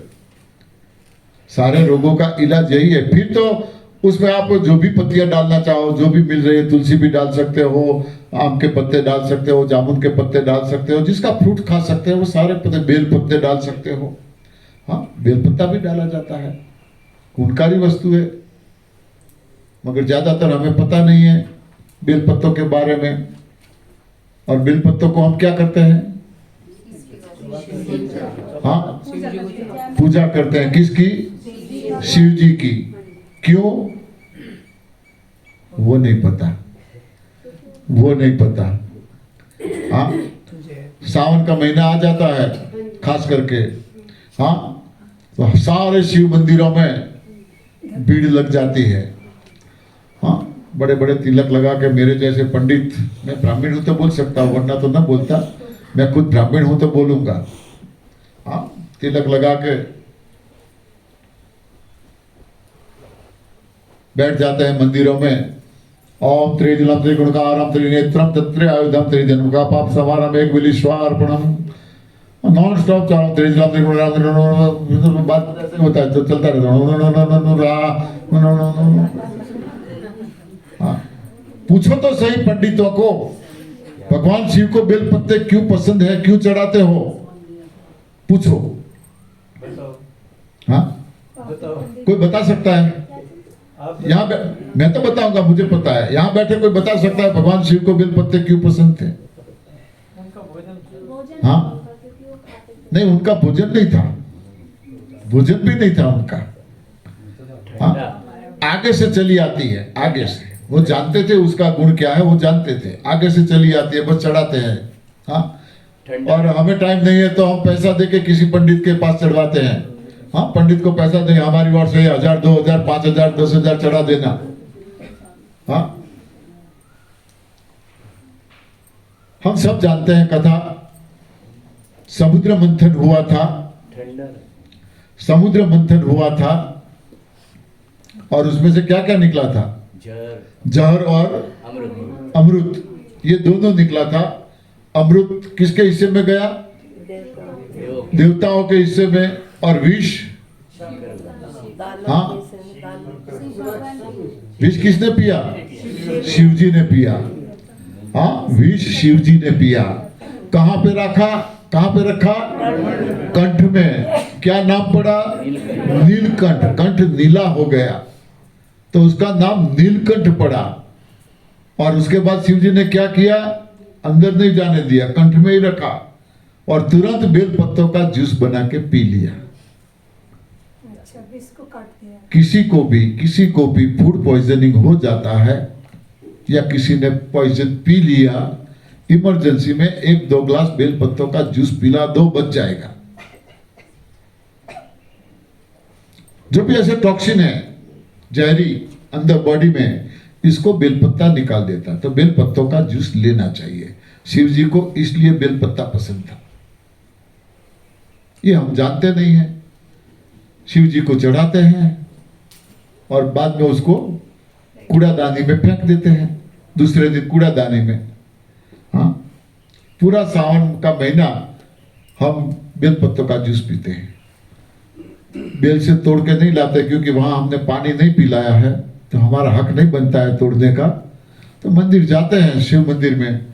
सारे रोगों का इलाज यही है। फिर तो उसमें आप जो भी पत्तियां डालना चाहो, जो भी मिल रही है, तुलसी भी डाल सकते हो, आम के पत्ते डाल सकते हो, जामुन के पत्ते डाल सकते हो, जिसका फ्रूट खा सकते हो वो सारे पत्ते, बेल पत्ते डाल सकते हो। हाँ, बेल पत्ता भी डाला जाता है, गुणकारी वस्तु है, मगर ज्यादातर हमें पता नहीं है बेल पत्तों के बारे में। और बेल पत्तों को हम क्या करते हैं? हाँ, पूजा करते हैं। किसकी? शिव जी की। क्यों? वो नहीं पता। हाँ, सावन का महीना आ जाता है खास करके, हाँ, तो सारे शिव मंदिरों में भीड़ लग जाती है। बड़े बड़े तिलक लगा के मेरे जैसे पंडित, मैं ब्राह्मण हूं तो बोल सकता हूँ, वरना तो ना बोलता। मैं खुद ब्राह्मण हूं तो बोलूंगा। हाँ, तिलक लगा के बैठ जाते हैं मंदिरों में। ओम त्रिजलम त्रिगुणकारम त्रिनेत्रम तत्रे आयुधम त्रिजन्म का पाप सवारम एक विलिश्वार्पणम। नॉन स्टॉप चारों त्रिजलम त्रिगुणकारम, बात ऐसे होता है तो चलता रहता। हाँ, पूछो तो सही पंडितों को, भगवान शिव को बेलपत्ते क्यों पसंद है, क्यों चढ़ाते हो? पूछो। हाँ, कोई बता सकता है? यहाँ मैं तो बताऊंगा, मुझे पता है। यहाँ बैठे कोई बता सकता है भगवान शिव को बेलपत्ते क्यों पसंद थे? हाँ, नहीं, उनका भोजन नहीं था, भोजन भी नहीं था उनका। हाँ, आगे से चली आती है, आगे से वो जानते थे उसका गुण क्या है, वो जानते थे, आगे से चली आती है, बस चढ़ाते हैं। हाँ, और हमें टाइम नहीं है तो हम पैसा देके किसी पंडित के पास चढ़वाते हैं। हाँ, पंडित को पैसा दें, हमारी ओर से 1000, 2000, 5000, 10,000 चढ़ा देना। हाँ, हम सब जानते हैं कथा। समुद्र मंथन हुआ था, समुद्र मंथन हुआ था, और उसमें से क्या क्या निकला था? जहर और अमृत, ये दोनों निकला था। अमृत किसके हिस्से में गया? देवताओं के हिस्से में। और विष, हाँ, विष किसने पिया? शिवजी ने पिया। हाँ, विष शिवजी ने पिया। कहां पे रखा? कहां पे रखा? कंठ में। क्या नाम पड़ा? नीलकंठ। कंठ नीला हो गया तो उसका नाम नीलकंठ पड़ा। और उसके बाद शिवजी ने क्या किया? अंदर नहीं जाने दिया, कंठ में ही रखा, और तुरंत बेल पत्तों का जूस बना के पी लिया। इसको काट दिया। किसी को भी फूड पॉइजनिंग हो जाता है, या किसी ने पॉइजन पी लिया, इमरजेंसी में 1-2 ग्लास बेल पत्तों का जूस पिला दो, बच जाएगा। जो भी ऐसे टॉक्सिन है जहरी अंदर बॉडी में, इसको बेलपत्ता निकाल देता है। तो बेलपत्तों का जूस लेना चाहिए। शिव जी को इसलिए बेलपत्ता पसंद था, ये हम जानते नहीं हैं। शिव जी को चढ़ाते हैं और बाद में उसको कूड़ादानी में फेंक देते हैं, दूसरे दिन कूड़ादानी में। हाँ, पूरा सावन का महीना हम बेलपत्तों का जूस पीते हैं। बेल से तोड़ के नहीं लाते, क्योंकि वहां हमने पानी नहीं पिलाया है, तो हमारा हक नहीं बनता है तोड़ने का। तो मंदिर जाते हैं, शिव मंदिर में,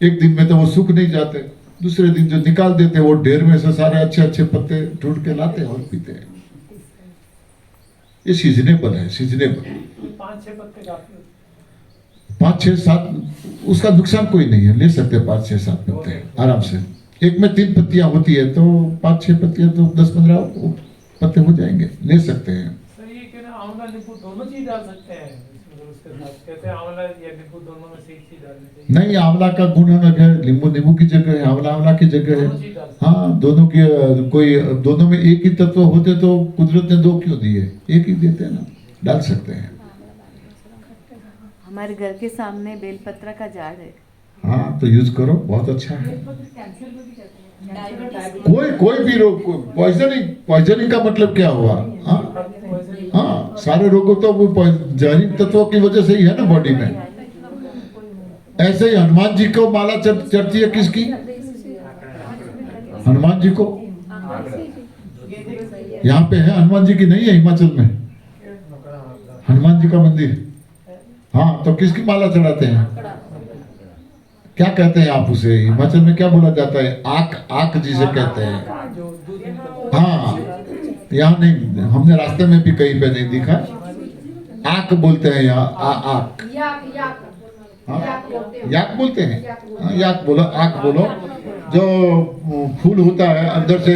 एक दिन में तो वो सूख नहीं जाते, दूसरे दिन जो निकाल देते वो ढेर में से सारे अच्छे अच्छे पत्ते ढूंढ के लाते हैं और पीते हैं। ये सीजनेबल है, सीजनेबल। 5-6 पत्ते काफी, 5-6-7 उसका नुकसान कोई नहीं है, ले सकते 5-6-7 पत्ते आराम से। एक में 3 पत्तियां होती है तो 5-6 पत्तियां तो 10-15 पत्ते हो जाएंगे, ले सकते हैं। सर ये कहना आंवला नींबू दोनों चीज डाल सकते हैं उसके साथ? कहते हैं आंवला या नींबू दोनों में से एक चीज डालनी चाहिए। नहीं, आंवला का गुण अलग है, नींबू की जगह है, आंवला की जगह है। हाँ, दोनों की कोई दोनों में एक ही तत्व होते तो कुदरत ने 2 क्यों दिए? एक ही देते हैं ना, डाल सकते हैं। हमारे घर के सामने बेलपत्र का झाड़ है। हाँ, तो यूज करो, बहुत अच्छा है। कोई भी रोग, पॉइजनिंग का मतलब क्या हुआ? हाँ, सारे रोगों तो वो जहरीले तत्वों की वजह से ही है ना बॉडी में। ऐसे ही हनुमान जी को माला चढ़ती है, किसकी? हनुमान जी को। यहाँ पे है, हनुमान जी की नहीं है हिमाचल में, हनुमान जी का मंदिर। हाँ, तो किसकी माला चढ़ाते हैं? क्या कहते हैं आप उसे? हिमाचल में क्या बोला जाता है? आक जिसे कहते हैं। हाँ, यहाँ नहीं, हमने रास्ते में भी कहीं पे नहीं दिखा। आक बोलते हैं यहाँ, आक। हाँ, याक बोलते हैं। हाँ, याक बोलो, आक बोलो। जो फूल होता है अंदर से,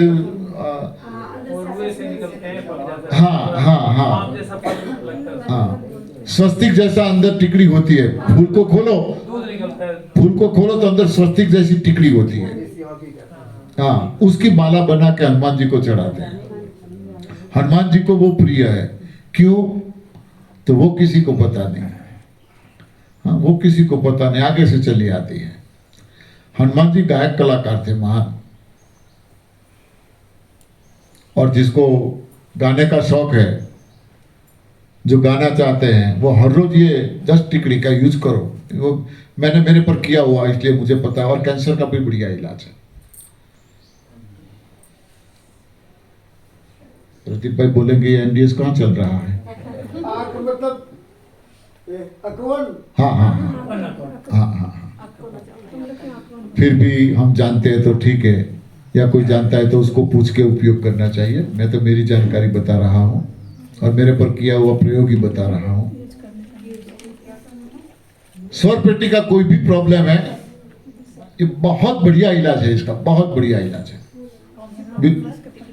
हाँ हाँ हाँ हाँ, स्वस्तिक जैसा अंदर टिकड़ी होती है। फूल को खोलो तो अंदर स्वस्तिक जैसी टिकड़ी होती है। हाँ, उसकी माला बना के हनुमान जी को चढ़ाते हैं। हनुमान जी को वो प्रिय है। क्यों? तो वो किसी को पता नहीं। हाँ, वो किसी को पता नहीं, आगे से चली आती है। हनुमान जी गायक कलाकार थे महान, और जिसको गाने का शौक है, जो गाना चाहते हैं, वो हर रोज ये 10 टिकड़ी का यूज करो। वो मैंने मेरे पर किया हुआ, इसलिए मुझे पता है, और कैंसर का भी बढ़िया इलाज है। प्रदीप भाई बोलेंगे ये एनडीएस कहाँ चल रहा है? आँख मतलब अकवन। हाँ हाँ हाँ हाँ हाँ हाँ। फिर भी हम जानते हैं तो ठीक है, या कोई जानता है तो उसको पूछ के उपयोग करना चाहिए। मैं तो मेरी जानकारी बता रहा हूँ और मेरे पर किया हुआ प्रयोग ही बता रहा हूँ। स्वर पेटी का कोई भी प्रॉब्लम है, ये बहुत बढ़िया इलाज है इसका, बहुत बढ़िया इलाज है।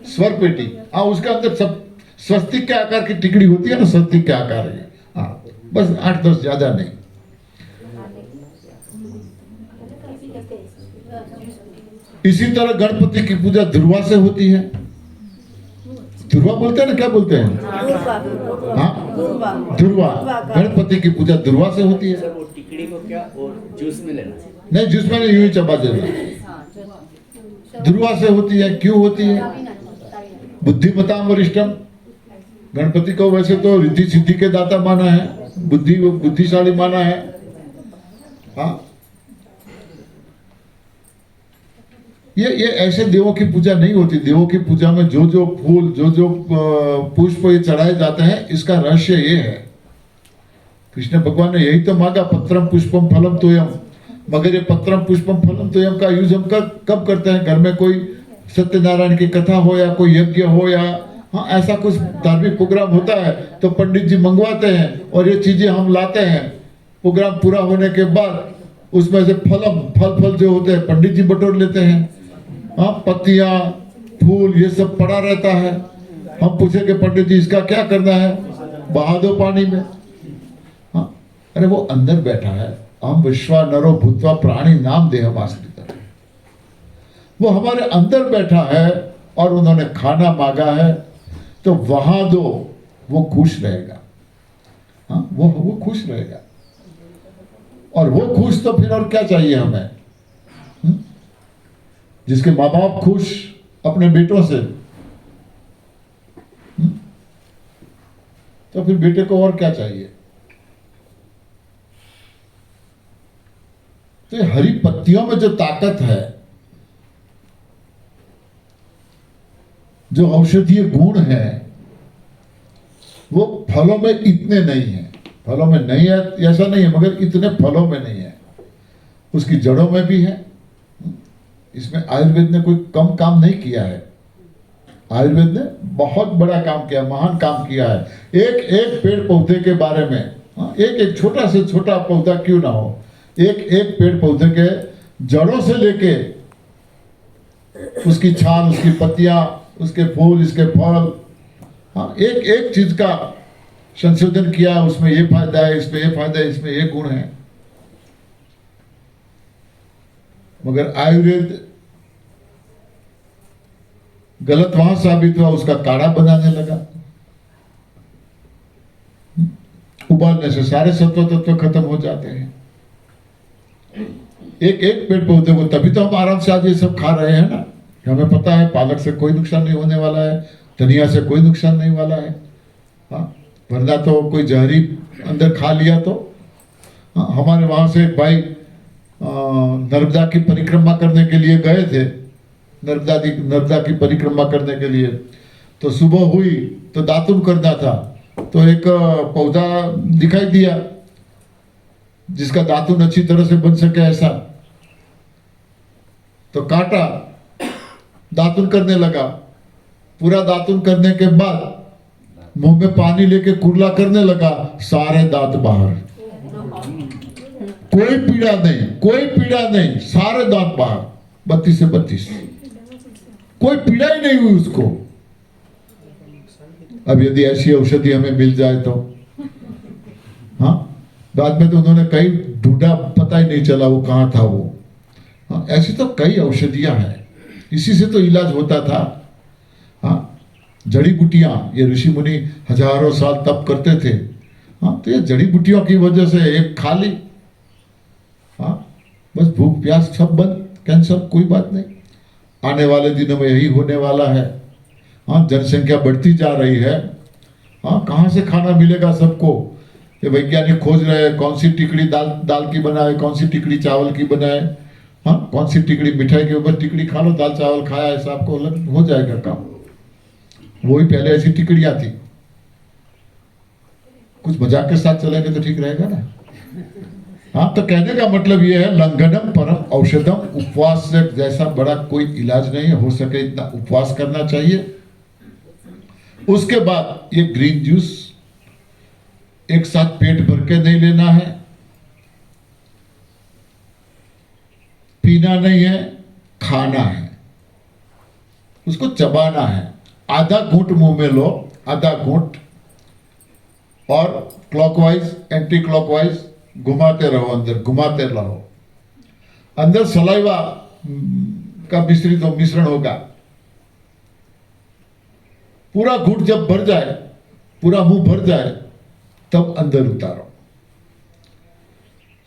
स्वर पेटी, हाँ, उसके अंदर सब स्वस्तिक के आकार की टिकड़ी होती है ना, स्वस्तिक के आकार है, हाँ, बस 8-10, ज्यादा नहीं। इसी तरह गणपति की पूजा ध्रुवा से होती है। ध्रुवा बोलते हैं ना, क्या बोलते हैं? हाँ, ध्रुवा। गणपति की पूजा ध्रुवा से होती है। वो टिकड़ी को क्या और जूस में लेना? नहीं, जूस में नहीं, यूं ही चबा देना। ध्रुवा से होती है। क्यों होती है? बुद्धिमताम वरिष्ठम। गणपति को वैसे तो रिद्धि सिद्धि के दाता माना है, बुद्धिशाली माना है। हाँ, ये ऐसे देवों की पूजा नहीं होती। देवों की पूजा में जो जो फूल, जो जो पुष्प ये चढ़ाए जाते हैं, इसका रहस्य ये है। कृष्ण भगवान ने यही तो मांगा, पत्रम पुष्पम फलम तोयम। मगर ये पत्रम पुष्पम फलम तोयम का यूज हम कब करते हैं? घर में कोई सत्यनारायण की कथा हो या कोई यज्ञ हो, या हाँ ऐसा कुछ धार्मिक प्रोग्राम होता है तो पंडित जी मंगवाते हैं और ये चीजें हम लाते हैं। प्रोग्राम पूरा होने के बाद उसमें से फल जो होते हैं पंडित जी बटोर लेते हैं। हाँ, पत्तियां, फूल, ये सब पड़ा रहता है। हम पूछे कि पंडित जी इसका क्या करना है? बहा दो पानी में। हाँ, अरे वो अंदर बैठा है। हम विश्वा नरो भूतवा प्राणी नाम देह आश्रित। वो हमारे अंदर बैठा है और उन्होंने खाना मांगा है, तो वहां दो, वो खुश रहेगा। हाँ, वो खुश रहेगा, और वो खुश तो फिर और क्या चाहिए हमें? जिसके माँ बाप खुश अपने बेटों से, तो फिर बेटे को और क्या चाहिए? तो हरी पत्तियों में जो ताकत है, जो औषधीय गुण है, वो फलों में इतने नहीं है। फलों में नहीं है ऐसा नहीं है, मगर इतने फलों में नहीं है। उसकी जड़ों में भी है। इसमें आयुर्वेद ने कोई कम काम नहीं किया है। आयुर्वेद ने बहुत बड़ा काम किया, महान काम किया है। एक एक पेड़ पौधे के बारे में, एक एक छोटा से छोटा पौधा क्यों ना हो, एक एक पेड़ पौधे के जड़ों से लेके उसकी छाल, उसकी पत्तियां, उसके फूल, इसके फल, हाँ, एक एक चीज का संशोधन किया। उसमें ये फायदा है, इसमें ये फायदा है, इसमें ये गुण है। मगर आयुर्वेद गलत वहां साबित हुआ, उसका काढ़ा बनाने लगा। उबालने से सारे सत्व तत्व खत्म हो जाते हैं। एक एक पेड़ पौधे को, तभी तो हम आराम से आज ये सब खा रहे हैं ना। हमें पता है पालक से कोई नुकसान नहीं होने वाला है, धनिया से कोई नुकसान नहीं वाला है। हाँ, वरना तो कोई जहरी अंदर खा लिया तो। हाँ, हमारे वहां से एक भाई नर्मदा की परिक्रमा करने के लिए गए थे। नर्मदा की परिक्रमा करने के लिए तो सुबह हुई तो दातुन करना था, तो एक पौधा दिखाई दिया जिसका दातुन अच्छी तरह से बन सके ऐसा, तो काटा, दातुन करने लगा। पूरा दातुन करने के बाद मुंह में पानी लेके कुरला करने लगा, सारे दांत बाहर। कोई पीड़ा नहीं, कोई पीड़ा नहीं, सारे दांत बाहर, 32 से 32, कोई पीड़ा ही नहीं हुई उसको। अब यदि ऐसी औषधि हमें मिल जाए तो, हाँ, बाद में तो उन्होंने कहीं ढूंढा, पता ही नहीं चला वो कहाँ था वो। हाँ, ऐसी तो कई औषधियां हैं, इसी से तो इलाज होता था। हाँ, जड़ी बूटियां, ये ऋषि मुनि हजारों साल तप करते थे। हाँ, तो ये जड़ी बूटियों की वजह से एक खाली बस भूख प्यास सब बंद, कैंसर कोई बात नहीं। आने वाले दिनों में यही होने वाला है। हाँ, जनसंख्या बढ़ती जा रही है। हाँ, कहाँ से खाना मिलेगा सबको? ये वैज्ञानिक खोज रहे हैं कौन सी टिकड़ी दाल की बनाए, कौन सी टिकड़ी चावल की बनाए। हाँ, कौन सी टिकड़ी, मिठाई के ऊपर टिकड़ी खा लो, दाल चावल खाया ऐसा आपको हो जाएगा काम। वही पहले ऐसी टिकड़ियाँ थी। कुछ मजाक के साथ चलेंगे तो ठीक रहेगा ना। हाँ, तो कहने का मतलब ये है, लंघनम परम औषधम, उपवास से जैसा बड़ा कोई इलाज नहीं है, हो सके इतना उपवास करना चाहिए। उसके बाद ये ग्रीन जूस एक साथ पेट भर के नहीं लेना है, पीना नहीं है, खाना है, उसको चबाना है। आधा घूंट मुंह में लो, आधा घूंट, और क्लॉकवाइज एंटी क्लॉकवाइज घुमाते रहो, अंदर घुमाते रहो। अंदर सलाइवा का मिश्रण होगा। पूरा घूंट जब भर जाए, पूरा मुंह भर जाए, तब अंदर उतारो।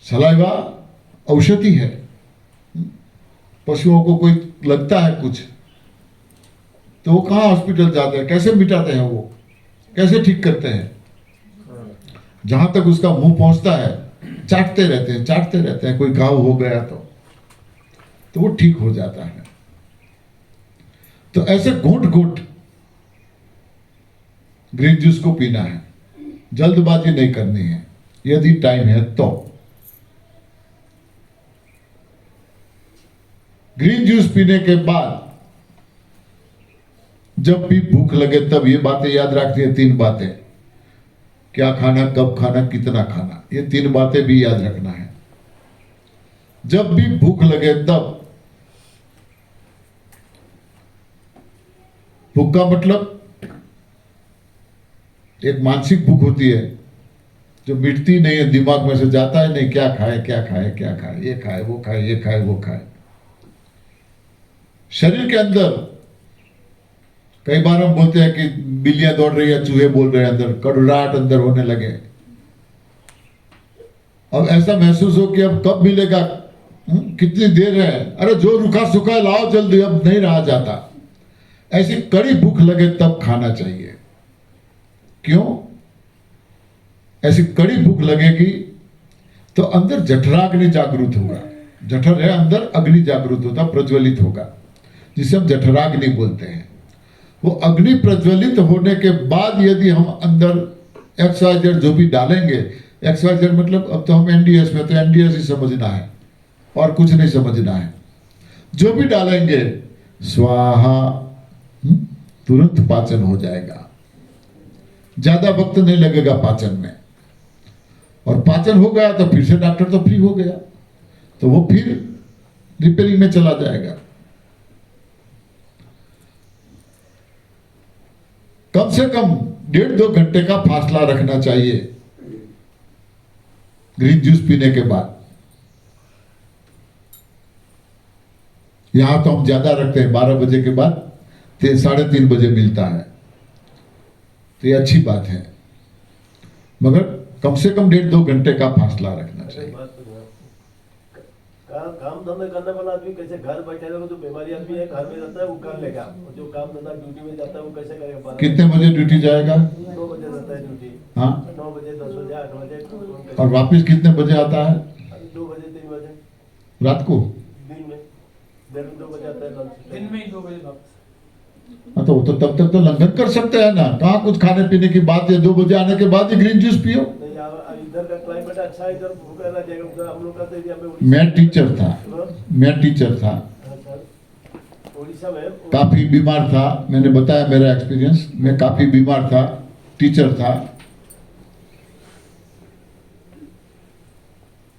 सलाइवा औषधि है। पशुओं को कोई लगता है कुछ तो वो कहाँ हॉस्पिटल जाते हैं, कैसे मिटाते हैं, वो कैसे ठीक करते हैं? जहां तक उसका मुंह पहुंचता है चाटते रहते हैं। कोई घाव हो गया तो वो ठीक हो जाता है। तो ऐसे घूंट घूंट ग्रीन जूस को पीना है, जल्दबाजी नहीं करनी है, यदि टाइम है तो। ग्रीन जूस पीने के बाद जब भी भूख लगे तब ये बातें याद रखनी है, 3 बातें। क्या खाना, कब खाना, कितना खाना, ये 3 बातें भी याद रखना है। जब भी भूख लगे तब, भूख का मतलब एक मानसिक भूख होती है जो मिटती नहीं है, दिमाग में से जाता है नहीं, क्या खाए क्या खाए क्या खाए, ये खाए वो खाए, ये खाए वो खाए। शरीर के अंदर कई बार हम बोलते हैं कि बिल्लियां दौड़ रही है, चूहे बोल रहे हैं, अंदर कड़ुड़ाहट अंदर होने लगे। अब ऐसा महसूस हो कि अब कब मिलेगा, कितनी देर है, अरे जो रुखा सुखा लाओ जल्दी, अब नहीं रहा जाता। ऐसी कड़ी भूख लगे तब खाना चाहिए। क्यों? ऐसी कड़ी भूख लगेगी तो अंदर जठराग्नि जागृत होगा। जठर है, अंदर अग्नि जागृत होता, प्रज्वलित होगा, जिसे हम जठराग्नि बोलते हैं। वो अग्नि प्रज्वलित होने के बाद यदि हम अंदर XYZ जो भी डालेंगे, XYZ मतलब अब तो हम NDS में, तो NDS ही समझना है और कुछ नहीं समझना है। जो भी डालेंगे स्वाहा, तुरंत पाचन हो जाएगा, ज्यादा वक्त नहीं लगेगा पाचन में। और पाचन हो गया तो फिर से डॉक्टर तो फ्री हो गया, तो वो फिर रिपेयरिंग में चला जाएगा। कम से कम 1.5-2 घंटे का फासला रखना चाहिए ग्रीन जूस पीने के बाद। यहां तो हम ज्यादा रखते हैं, 12 बजे के बाद 3-3:30 बजे मिलता है, तो ये अच्छी बात है, मगर कम से कम 1.5-2 घंटे का फासला रखना चाहिए। काम धंधा करने वाला आदमी कैसे घर बैठे रहेगा, जो बीमारी आदमी है घर में रहता है वो कर लेगा, और जो काम धंधा ड्यूटी में जाता है वो कैसे करेगा? कितने बजे ड्यूटी जाएगा? 9 बजे रहता है ड्यूटी। हाँ, 9 बजे, 10 बजे, 8 बजे। और वापस कितने बजे आता है? 2 बजे, 3 बजे रात को। दिन में 2 बजे आता है, दिन में ही 2 बजे वापस। हाँ, तो तब तक तो लंघन कर सकते हैं ना। कहाँ कुछ खाने पीने की बात है, 2 बजे आने के बाद ही ग्रीन जूस पियो। नहीं, इधर का क्लाइमेट अच्छा है, इधर भूखा रह जाएगा। हम लोग का तो एरिया में मैं टीचर था, उड़ीसा में काफी बीमार था। मैंने बताया मेरा एक्सपीरियंस, मैं काफी बीमार था, टीचर था।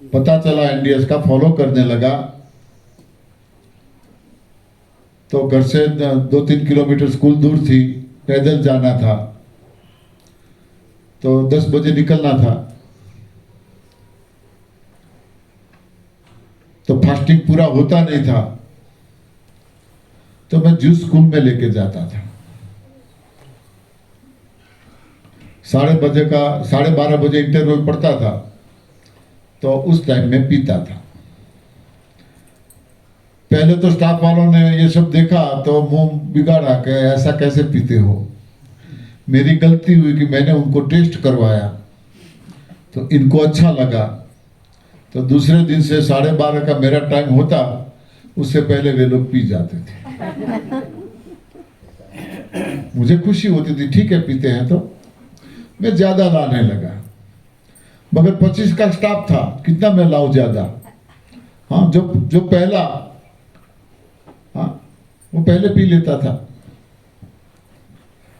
पता चला NDS का, फॉलो करने लगा, तो घर से 2-3 किलोमीटर स्कूल दूर थी, पैदल जाना था, तो 10 बजे निकलना था। तो फास्टिंग पूरा होता नहीं था, तो मैं जूस स्कूल में लेके जाता था। 12:30 बजे इंटरवल पड़ता था, तो उस टाइम में पीता था। पहले तो स्टाफ वालों ने ये सब देखा तो मुंह बिगाड़ा कि ऐसा कैसे पीते हो। मेरी गलती हुई कि मैंने उनको टेस्ट करवाया तो इनको अच्छा लगा, तो दूसरे दिन से 12:30 का मेरा टाइम होता, उससे पहले वे लोग पी जाते थे। मुझे खुशी होती थी, ठीक है पीते हैं तो मैं ज्यादा लाने लगा, मगर 25 का स्टाफ था, कितना मैं लाऊं ज्यादा। हाँ, जो पहला, हाँ वो पहले पी लेता था,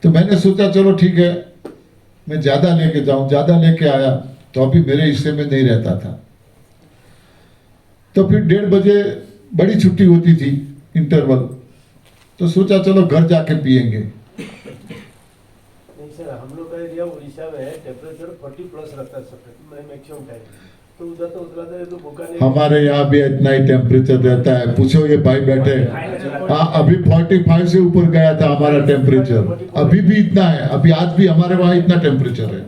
तो मैंने सोचा चलो ठीक है मैं ज्यादा लेके जाऊं। ज्यादा लेके आया तो अभी मेरे हिस्से में नहीं रहता था। तो फिर 1:30 बजे बड़ी छुट्टी होती थी, इंटरवल, तो सोचा चलो घर जाके पिएंगे। नहीं सर, हम लोग का एरिया उड़ीसा में है, टेम्परेचर 40+ रहता है सर मैक्सिमम टाइम, तो उधर तो उतना देर तो भूखा नहीं। हमारे यहाँ भी इतना ही टेम्परेचर रहता है, पूछो ये भाई बैठे। हाँ, अभी 45 से ऊपर गया था हमारा टेम्परेचर, अभी भी इतना है, अभी आज भी हमारे वहाँ इतना टेम्परेचर है।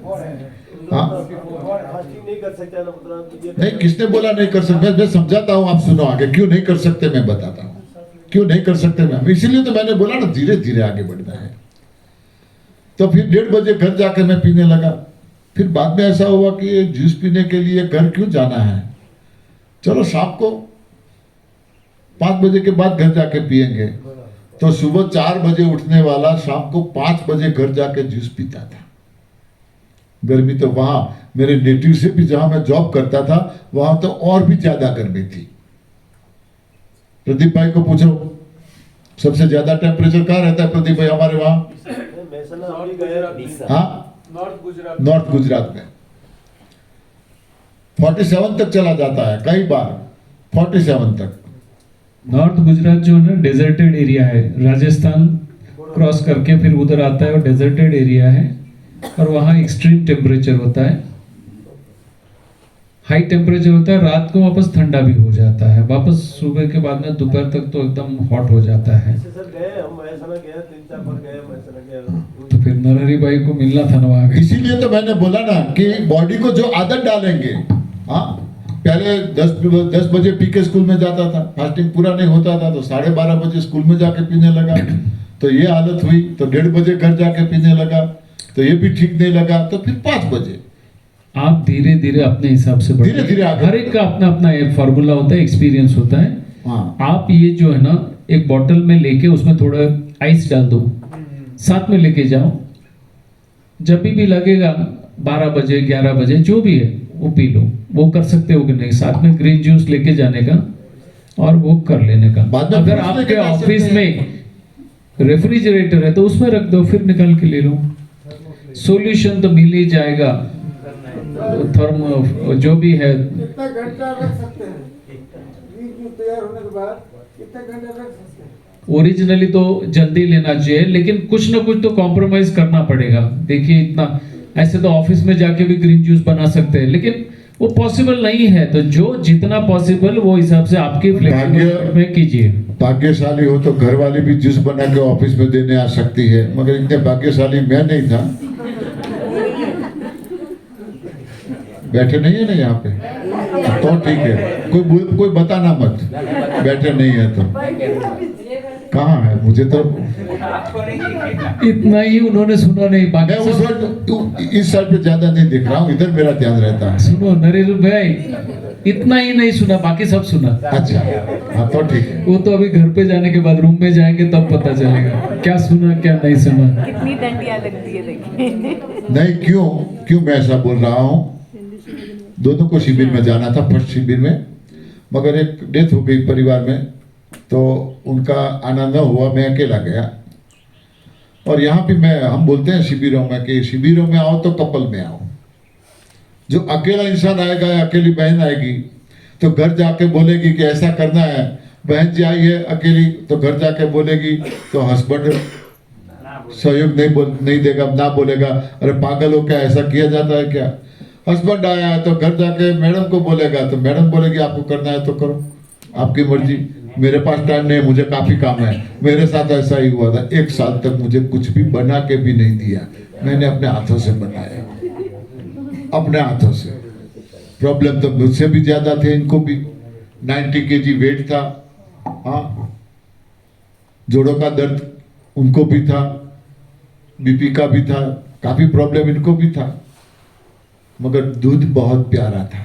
हाँ, फास्टिंग नहीं कर सकते ना, मतलब नहीं, किसने बोला नहीं कर सकते? मैं समझाता हूँ, आप सुनो आगे। क्यों नहीं कर सकते मैं बताता हूँ, क्यों नहीं कर सकते मैं, इसीलिए तो मैंने बोला ना धीरे धीरे आगे बढ़ना है। तो फिर 1:30 बजे घर जाके मैं पीने लगा। फिर बाद में ऐसा हुआ कि ये जूस पीने के लिए घर क्यों जाना है, चलो शाम को 5 बजे के बाद घर जाके पिएंगे। तो सुबह 4 बजे उठने वाला शाम को 5 बजे घर जाके जूस पीता था। गर्मी तो वहां मेरे नेटिव से भी, जहां मैं जॉब करता था वहां तो और भी ज्यादा गर्मी थी। प्रदीप भाई को पूछो सबसे ज्यादा टेम्परेचर कहाँ रहता है प्रदीप भाई हमारे वहां? हाँ, नॉर्थ गुजरात में 47 तक चला जाता है, कई बार 47 तक। नॉर्थ गुजरात जो है ना डेजर्टेड एरिया है, राजस्थान क्रॉस करके फिर उधर आता है और डेजर्टेड एरिया है, और वहाँ एक्सट्रीम टेम्परेचर होता है, हाई टेम्परेचर होता है। रात को वापस ठंडा भी हो जाता है, वापस सुबह के बाद में दोपहर तक तो एकदम हॉट हो जाता है। सर गए हम, ऐसा ना गया 3-4 बार गए हम, ऐसा ना गया। तो फिर नरहरी भाई को मिलना था ना वहाँ। इसीलिए तो मैंने बोला ना कि बॉडी को जो आदत डालेंगे। हाँ, पहले 10 बजे पी के स्कूल में जाता था, फास्टिंग पूरा नहीं होता था, तो 12:30 बजे स्कूल में जाके पीने लगा, तो ये हालत हुई। तो 1:30 बजे घर जाके पीने लगा, तो ये भी ठीक नहीं लगा, तो फिर 5 बजे। आप धीरे धीरे अपने हिसाब से बढ़िए। धीरे-धीरे आगे हर एक का अपना अपना एक फार्मूला होता है, एक्सपीरियंस होता है। हाँ, आप ये जो है ना एक बॉटल में लेके उसमें थोड़ा आइस डाल दो, साथ में लेके जाओ, जब भी लगेगा 12 बजे 11 बजे जो भी है वो पी लो। वो कर सकते हो कि नहीं, साथ में ग्रीन जूस लेके जाने का और वो कर लेने का। बाद में अगर फ्रूट्स आपके लेके जा सकते ऑफिस हैं। में रेफ्रिजरेटर है तो उसमें रख दो, फिर निकाल के ले लो। सॉल्यूशन तो मिल ही जाएगा, थर्म जो भी है। कितना घंटा रख सकते हैं बीज तैयार होने के बाद, कितने घंटे रख सकते हैं? ओरिजिनली तो जल्दी लेना चाहिए, लेकिन कुछ ना कुछ तो कॉम्प्रोमाइज करना पड़ेगा। देखिए इतना ऐसे तो ऑफिस में जाके भी ग्रीन जूस बना सकते हैं, लेकिन वो पॉसिबल नहीं है। तो जो जितना पॉसिबल वो हिसाब से आपकी फ्लेक्सिबिलिटी में कीजिए। भाग्यशाली हो तो घर वाली भी जूस बना के ऑफिस में देने आ सकती है, मगर इतने भाग्यशाली मैं नहीं था। बैठे नहीं है ना यहाँ पे, तो ठीक है, कोई बताना मत, बैठे नहीं है तो। कहाँ है, मुझे तो इतना ही उन्होंने सुना नहीं, मैं बाकी उस सब- वक्त इस साइड पे ज्यादा नहीं देख रहा हूँ, इधर मेरा ध्यान रहता है। सुनो नरेंद्र भाई, इतना ही नहीं सुना, बाकी सब सुना। अच्छा, हाँ तो ठीक है। वो तो अभी घर पे जाने के बाद रूम में जाएंगे तब पता चलेगा क्या सुना क्या नहीं सुना। कितनी डंडियां लगती है देखिए। नहीं, क्यों मैं ऐसा बोल रहा हूँ, दोनों को शिविर में जाना था, फर्स्ट शिविर में, मगर एक डेथ हो गई परिवार में, तो उनका आना न हुआ, मैं अकेला गया। और यहाँ भी हम बोलते हैं शिविरों में कि शिविरों में आओ तो कपल में आओ। जो अकेला इंसान आएगा या अकेली बहन आएगी तो घर जाके बोलेगी कि ऐसा करना है, बहन जी आई है अकेली तो घर जाके बोलेगी, तो हस्बैंड सहयोग नहीं देगा, ना बोलेगा अरे पागल हो क्या, ऐसा किया जाता है क्या। हस्बैंड आया है तो घर जाके मैडम को बोलेगा, तो मैडम बोलेगी आपको करना है तो करो, आपकी मर्जी, मेरे पास टाइम नहीं है, मुझे काफी काम है। मेरे साथ ऐसा ही हुआ था, 1 साल तक मुझे कुछ भी बना के भी नहीं दिया, मैंने अपने हाथों से बनाया, अपने हाथों से। प्रॉब्लम तो मुझसे भी ज्यादा थे, इनको भी 90 kg वेट था, हाँ, जोड़ों का दर्द उनको भी था, बीपी का भी था, काफी प्रॉब्लम इनको भी था, मगर दूध बहुत प्यारा था।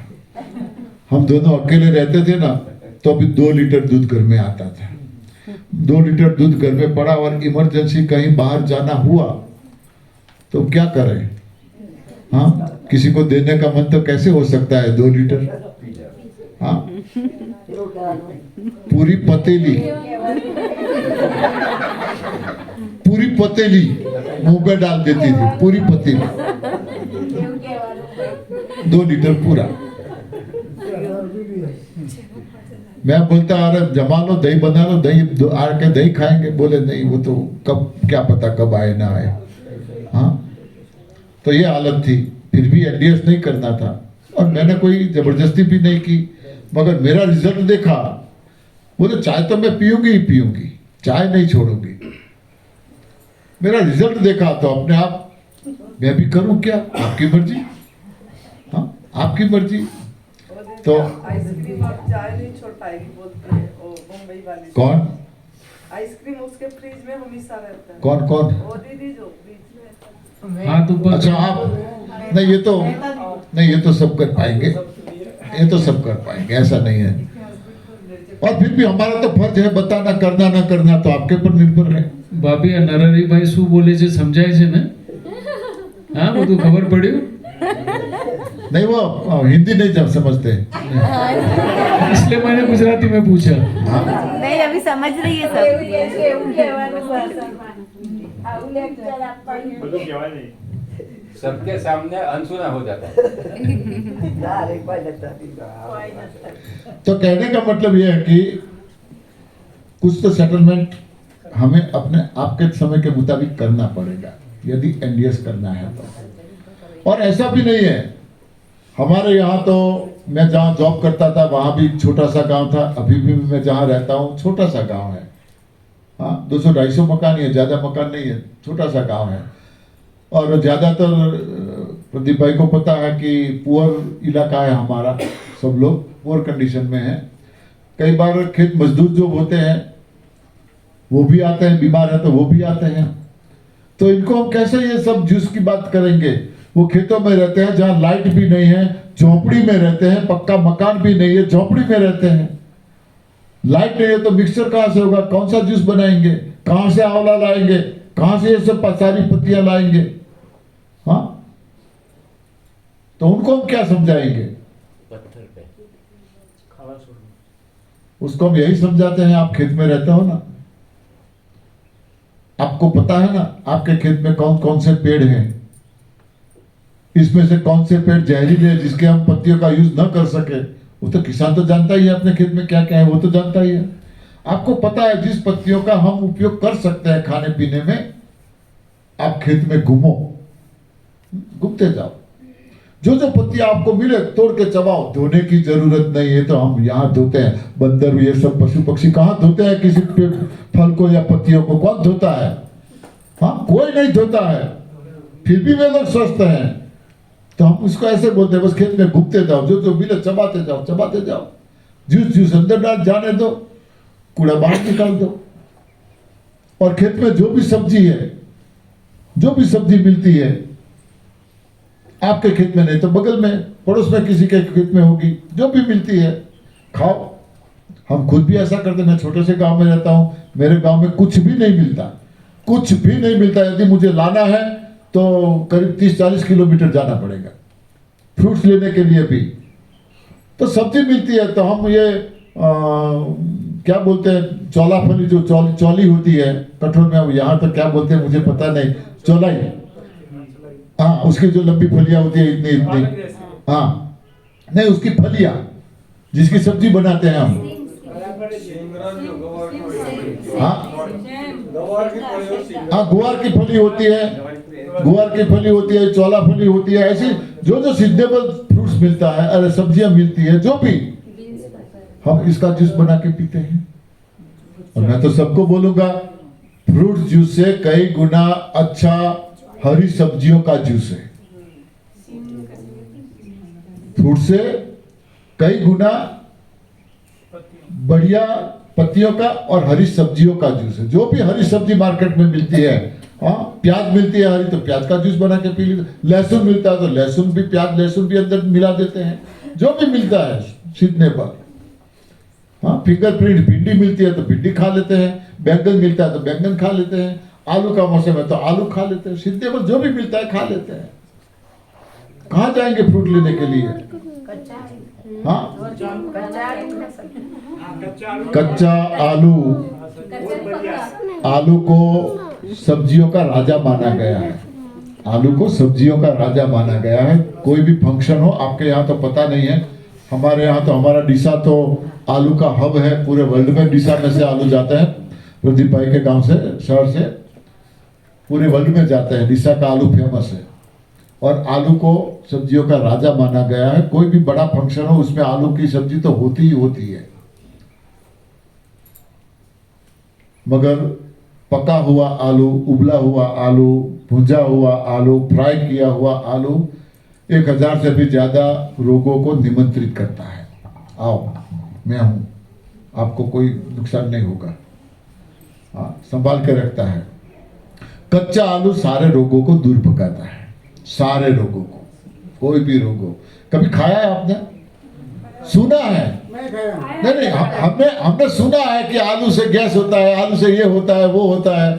हम दोनों अकेले रहते थे ना, तो अभी 2 लीटर दूध घर में आता था। 2 लीटर दूध घर में पड़ा और इमरजेंसी कहीं बाहर जाना हुआ तो क्या करें? हाँ, किसी को देने का मन तो कैसे हो सकता है 2 लीटर? हाँ, पूरी पतेली मुंह पे डाल देती थी, पूरी पतेली, 2 लीटर पूरा। मैं बोलता अरे जमा लो, दही बना लो, दही आके दही खाएंगे। बोले नहीं, वो तो कब, क्या पता कब आए ना आए। हाँ, तो ये हालत थी। फिर भी एनडीएस नहीं करना था और मैंने कोई जबरदस्ती भी नहीं की, मगर मेरा रिजल्ट देखा, बोले चाय तो मैं पीऊंगी ही पीऊंगी, चाय नहीं छोड़ूंगी। मेरा रिजल्ट देखा तो अपने आप मैं भी करूं क्या, आपकी मर्जी। हाँ, आपकी मर्जी। तो आइसक्रीम और चाय नहीं छोड़ पाएगी बोलते हैं वो मुंबई वाली। कौन? आइसक्रीम उसके फ्रिज में हमेशा रहता है। कौन कौन? वो दीदी जो फ्रिज में। हाँ तो बस अच्छा, आप नहीं, ये तो सब कर पाएंगे, ये तो सब कर पाएंगे, ऐसा नहीं है। और फिर भी हमारा तो फर्ज है बताना, करना ना करना तो आपके पर निर्भर है। भाभी नरहरी भाई શું બોલે છે સમજાય છે ને? હા, બધું ખબર પડ્યું? नहीं, वो हिंदी नहीं जब समझते। इसलिए मैंने गुजराती में पूछा। हाँ, नहीं अभी समझ रही है सब। सबके सामने अनसुना हो जाता है। तो कहने का मतलब यह है कि कुछ तो सेटलमेंट हमें अपने आपके समय के मुताबिक करना पड़ेगा यदि एनडीएस करना है तो। और ऐसा भी नहीं है, हमारे यहाँ तो मैं जहाँ जॉब करता था वहाँ भी छोटा सा गांव था, अभी भी मैं जहाँ रहता हूँ छोटा सा गांव है। हाँ, 200-250 मकान ही है, ज़्यादा मकान नहीं है, छोटा सा गांव है। और ज़्यादातर प्रदीप भाई को पता है कि पुअर इलाका है हमारा, सब लोग पुअर कंडीशन में है। कई बार खेत मजदूर जो होते हैं वो भी आते हैं, बीमार है तो वो भी आते हैं। तो इनको हम कैसे ये सब जूस की बात करेंगे? वो खेतों में रहते हैं जहाँ लाइट भी नहीं है, झोपड़ी में रहते हैं, पक्का मकान भी नहीं है, झोपड़ी में रहते हैं। लाइट नहीं है तो मिक्सचर कहाँ से होगा, कौन सा जूस बनाएंगे, कहाँ से आंवला लाएंगे, कहाँ से ये सब सारी पत्तियां लाएंगे? हाँ, तो उनको हम क्या समझाएंगे? पत्थर पे उसको हम यही समझाते हैं, आप खेत में रहते हो ना, आपको पता है ना आपके खेत में कौन कौन से पेड़ हैं, इसमें से कौन से पेड़ जहरीले हैं जिसके हम पत्तियों का यूज न कर सके। वो तो किसान तो जानता ही है अपने खेत में क्या क्या है, वो तो जानता ही है। आपको पता है जिस पत्तियों का हम उपयोग कर सकते हैं खाने पीने में, आप खेत में घूमते जाओ, जो जो पत्तियां आपको मिले तोड़ के चबाओ। धोने की जरूरत नहीं है, तो हम यहाँ धोते हैं, बंदर ये सब पशु पक्षी कहाँ धोते हैं किसी फल को या पत्तियों को? कौन धोता है? हाँ, कोई नहीं धोता है, फिर भी वे लोग स्वस्थ हैं। तो हम उसको ऐसे बोलते हैं, बस खेत में घूमते जाओ, जो जो मिले चबाते जाओ, चबाते जाओ। जूस अंदर डाल जाने दो, कूड़ा बाहर निकाल दो। और खेत में जो भी सब्जी है, जो भी सब्जी मिलती है, आपके खेत में नहीं तो बगल में पड़ोस में किसी के खेत में होगी, जो भी मिलती है खाओ। हम खुद भी ऐसा करते। मैं छोटे से गांव में रहता हूं, मेरे गांव में कुछ भी नहीं मिलता, कुछ भी नहीं मिलता। यदि मुझे लाना है तो करीब 30-40 किलोमीटर जाना पड़ेगा फ्रूट्स लेने के लिए भी। तो सब्जी मिलती है, तो हम ये क्या बोलते हैं, चौला फली, जो चौली होती है कठोर में, यहाँ तो क्या बोलते हैं मुझे पता नहीं, चौलाई। हाँ, उसकी जो लंबी फलियां होती है इतनी इतनी, हाँ नहीं, उसकी फलियां जिसकी सब्जी बनाते हैं हम। हाँ, गुआर की फली होती है, गुआर की फली होती है, चौला फली होती है। ऐसी जो जो सीजनेबल फ्रूट्स मिलता है, अरे सब्जियां मिलती है, जो भी, हम इसका जूस बना के पीते हैं। और मैं तो सबको बोलूंगा, फ्रूट जूस से कई गुना अच्छा हरी सब्जियों का जूस है। फ्रूट से कई गुना बढ़िया पत्तियों का और हरी सब्जियों का जूस है। जो भी हरी सब्जी मार्केट में मिलती है, हाँ, प्याज मिलती है हरी तो प्याज का जूस बना के पी लीजिए, लहसुन मिलता है तो लहसुन भी, प्याज लहसुन भी अंदर मिला देते हैं, जो भी मिलता है सीखने पर। हाँ, फिंगरप्रिंट भिंडी मिलती है तो भिंडी खा लेते हैं, बैंगन मिलता है तो बैंगन खा लेते हैं, आलू का मौसम है तो आलू खा लेते हैं, सीखने पर जो भी मिलता है खा लेते हैं। कहाँ जाएंगे फ्रूट लेने के लिए? हाँ, कच्चा आलू, आलू को सब्जियों का राजा माना गया है। आलू को सब्जियों का राजा माना गया है। कोई भी फंक्शन हो, आपके यहाँ तो पता नहीं है, हमारे यहाँ तो, हमारा डीसा तो आलू का हब है, पूरे वर्ल्ड में डीसा में से आलू जाते हैं, प्रदीप भाई के गांव से, शहर से पूरे वर्ल्ड में जाते हैं। डीसा का आलू फेमस है और आलू को सब्जियों का राजा माना गया है। कोई भी बड़ा फंक्शन हो उसमें आलू की सब्जी तो होती ही होती है। मगर पका हुआ आलू, उबला हुआ आलू, भुंजा हुआ आलू, फ्राई किया हुआ आलू 1000 से भी ज्यादा रोगों को निमंत्रित करता है। आओ, मैं हूं, आपको कोई नुकसान नहीं होगा। हाँ, संभाल के रखता है। कच्चा आलू सारे रोगों को दूर भगाता है, सारे रोगों को, कोई भी रोग हो। कभी खाया है आपने? सुना है? नहीं, हमने सुना है कि आलू से गैस होता है, आलू से ये होता है, वो होता है।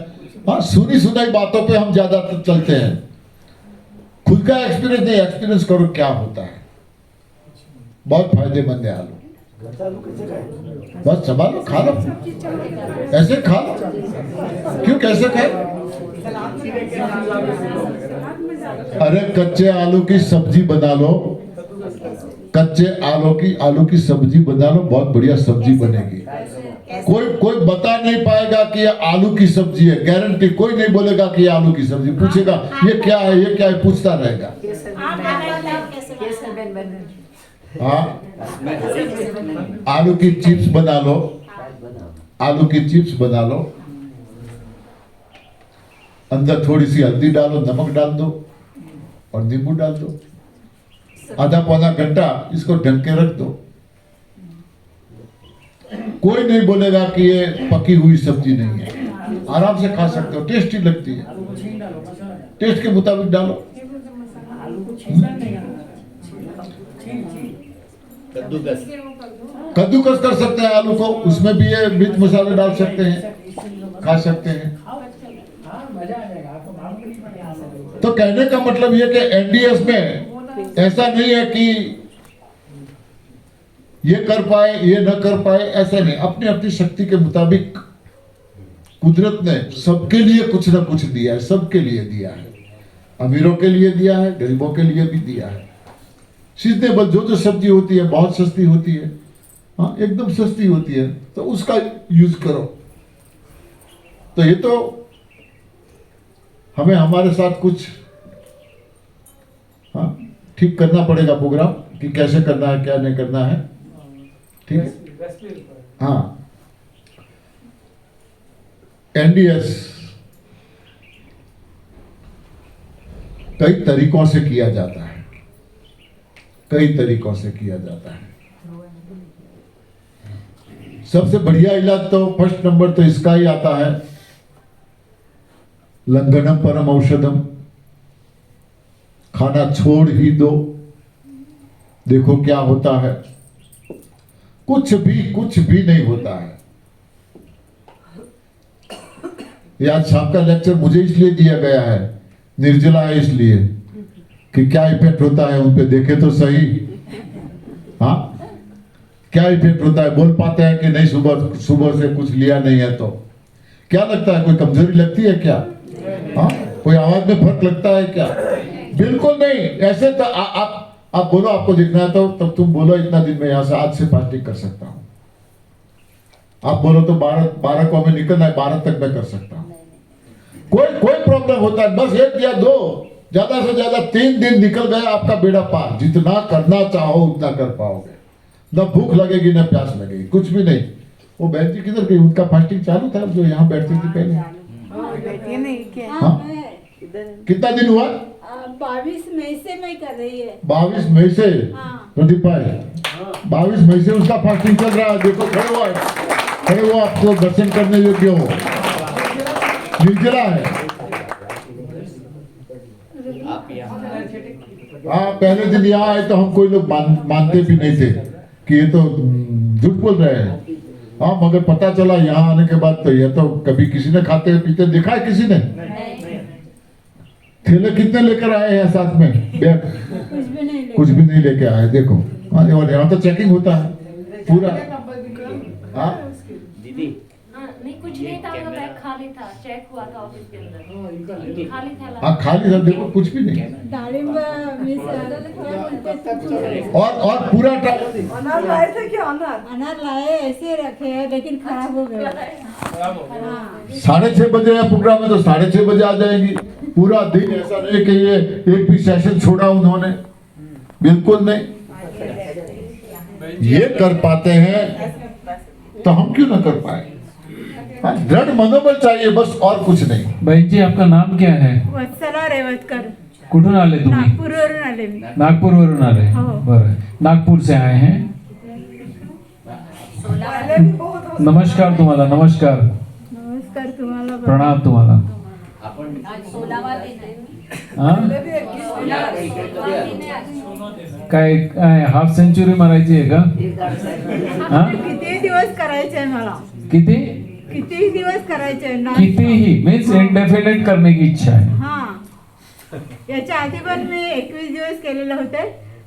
हाँ, सुनी सुनाई बातों पे हम ज्यादा चलते हैं। खुद का एक्सपीरियंस नहीं, एक्सपीरियंस करो क्या होता है। बहुत फायदेमंद है आलू। बस संभालो, खा लो, ऐसे खा लो। क्यों, कैसे खाए? अरे कच्चे आलू की सब्जी बना लो, कच्चे आलू की सब्जी बना लो, बहुत बढ़िया सब्जी बनेगी। कोई बता नहीं पाएगा कि ये आलू की सब्जी है, गारंटी। कोई नहीं बोलेगा कि ये आलू की सब्जी, पूछेगा ये क्या है, ये क्या है, पूछता रहेगा। हाँ, आलू की चिप्स बना लो, आलू की चिप्स बना लो, अंदर थोड़ी सी हल्दी डालो, नमक डाल दो और नींबू डाल दो, आधा पौना घंटा इसको ढक के रख दो। कोई नहीं बोलेगा कि ये पकी हुई सब्जी नहीं है, आराम से खा सकते हो, टेस्टी लगती है। टेस्ट के मुताबिक डालो। कद्दूकस कर सकते हैं आलू को, उसमें भी ये मिर्च मसाले डाल सकते हैं, खा सकते हैं। तो कहने का मतलब ये कि एनडीएस में ऐसा नहीं है कि ये कर पाए, ये न कर पाए, ऐसा नहीं। अपनी अपनी शक्ति के मुताबिक कुदरत ने सबके लिए कुछ न कुछ दिया है, सबके लिए दिया है। अमीरों के लिए दिया है, गरीबों के लिए भी दिया है। सीजनेबल जो सब्जी होती है बहुत सस्ती होती है, हाँ, एकदम सस्ती होती है, तो उसका यूज करो। तो ये तो हमें हमारे साथ कुछ, हाँ, ठीक करना पड़ेगा प्रोग्राम कि कैसे करना है, क्या नहीं करना है। ठीक है, हाँ। एनडीएस कई तरीकों से किया जाता है, कई तरीकों से किया जाता है। सबसे बढ़िया इलाज तो फर्स्ट नंबर तो इसका ही आता है, लंघनम परम औषधम। खाना छोड़ ही दो, देखो क्या होता है। कुछ भी नहीं होता है। ये आज शाम का लेक्चर मुझे इसलिए दिया गया है, निर्जला है इसलिए, कि क्या इफेक्ट होता है उन पे देखे तो सही। हाँ, क्या इफेक्ट होता है, बोल पाते हैं कि नहीं? सुबह से कुछ लिया नहीं है तो क्या लगता है? कोई कमजोरी लगती है क्या? हाँ, कोई आवाज में फर्क लगता है क्या? बिल्कुल नहीं। ऐसे तो आप बोलो आपको दिखना है तो तब तुम बोलो इतना दिन में यहाँ से आज से फास्टिंग कर सकता हूँ। आप बोलो तो 12 को हमें निकलना है, 12 तक मैं कर सकता हूँ। कोई प्रॉब्लम होता है, बस 1 या 2, ज्यादा से ज्यादा 3 दिन निकल गया आपका बेड़ा पार। जितना करना चाहो उतना कर पाओगे, न भूख लगेगी न प्यास लगेगी, कुछ भी नहीं। वो बहन जी किधर गई? उनका फास्टिंग चालू था जो यहाँ बैठती थी पहले। हाँ, कितना दिन हुआ? 22 मई से मैं कर रही है। 22 मई से? हाँ। प्रदीप भाई, 22 मई से उसका फास्टिंग चल रहा है। देखो खड़े हुआ है, अरे वो आपको दर्शन करने योग्य हो, निर्जला है। आप यहाँ हाँ, पहले दिन यहाँ आए तो हम कोई लोग मानते भी नहीं थे कि ये तो झूठ बोल रहे हैं। हाँ, मगर पता चला यहाँ आने के बाद तो ये तो कभी किसी ने खाते पीते देखा है किसी ने? थैले कितने लेकर आए हैं साथ में? बैग कुछ भी नहीं लेके आए। देखो हाँ, और यहाँ तो चेकिंग होता है पूरा। हाँ, दीदी नहीं कुछ नहीं था, उनका बैग खाली था, चेक हुआ था ऑफिस के अंदर, खाली था। हाँ खाली था, देखो कुछ भी नहीं। दालिम और पूरा अनार लाए थे क्या? अनार लाए ऐसे रखे हैं लेकिन खराब हो गए। खराब हो गया। हाँ 6:30 बजे है प्रोग्राम में, तो 6:30 बजे आ जाएंगी। पूरा दिन ऐसा नहीं कि ये एक भी सेशन छोड़ा उन्होंने, बिल्कुल नहीं। ये कर पाते हैं तो हम क्यों ना कर पाए? हाँ, दृढ़ मनोबल चाहिए बस, और कुछ नाही. बहन जी आपका नाम क्या है? वत्सला रेवतकर. कुठून आले तुम्ही? नागपूरवरून आले मी. नागपूरवरून आले. हो. बरं. नागपूर से आए हैं. नमस्कार तुम्हाला. नमस्कार. नमस्कार तुम्हाला. प्रणाम तुम्हाला. आपण हाँ? काय काय हाफ सेंचुरी मारायची आहे का? हाँ? किती दिवस करायचे मला? किती? किती दिवस करायचे? कितीही मीन्स इंडेफिनेट करने की इच्छा आहे. हाँ, याच्या आधी पण मी 21 दिवस केलेले होते.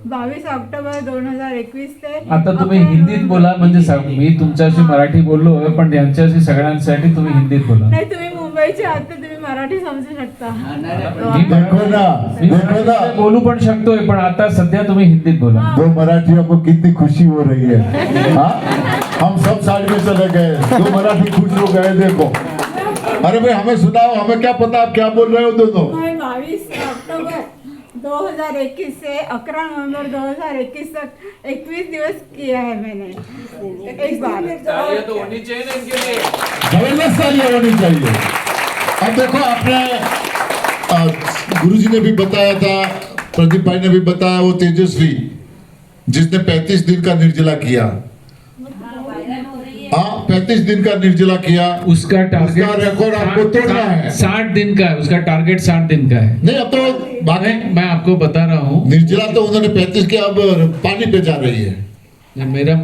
22 ऑक्टोबर 2021 ते. आता तुम्ही हिंदीत बोला म्हणजे मी तुमच्याशी मराठी बोललो पण यांच्याशी सगळ्यांसाठी तुम्ही हिंदीत बोला. नाही तुम्ही मुंबईचे आहात तर तुम्ही मराठी समजू शकता. मी देखो ना, मी देखो ना, मराठीत बोलू पण शकतोय पण आता सध्या तुम्ही हिंदीत बोला. दो मराठियों को कितनी खुशी हो रही है. हाँ, हम सब साइड में चले गए, दो मराठी खुश हो गए. देखो, अरे भाई हमें सुनाओ, हमें क्या पता आप क्या बोल रहे हो दोनों. मैं 22 अक्टूबर 2021 से 11 नवंबर 2021 तक 21 दिवस किया है मैंने. एक बार तालियां तो होनी चाहिए ना इनके लिए. जबरदस्त तालियां होनी चाहिए. अब देखो आपने गुरुजी ने भी बताया था, प्रदीप भाई ने भी बताया, वो तेजस्वी जिसने 35 दिन का निर्जला किया. हाँ, 35 दिन का निर्जला किया. उसका टारगेट उसका रिकॉर्ड आपको तोड़ना है. 60 दिन का है. उसका टारगेट 60 दिन का है. नहीं, अब तो बाकी मैं आपको बता रहा हूँ. निर्जला तो उन्होंने 35 के, अब पानी पे जा रही है.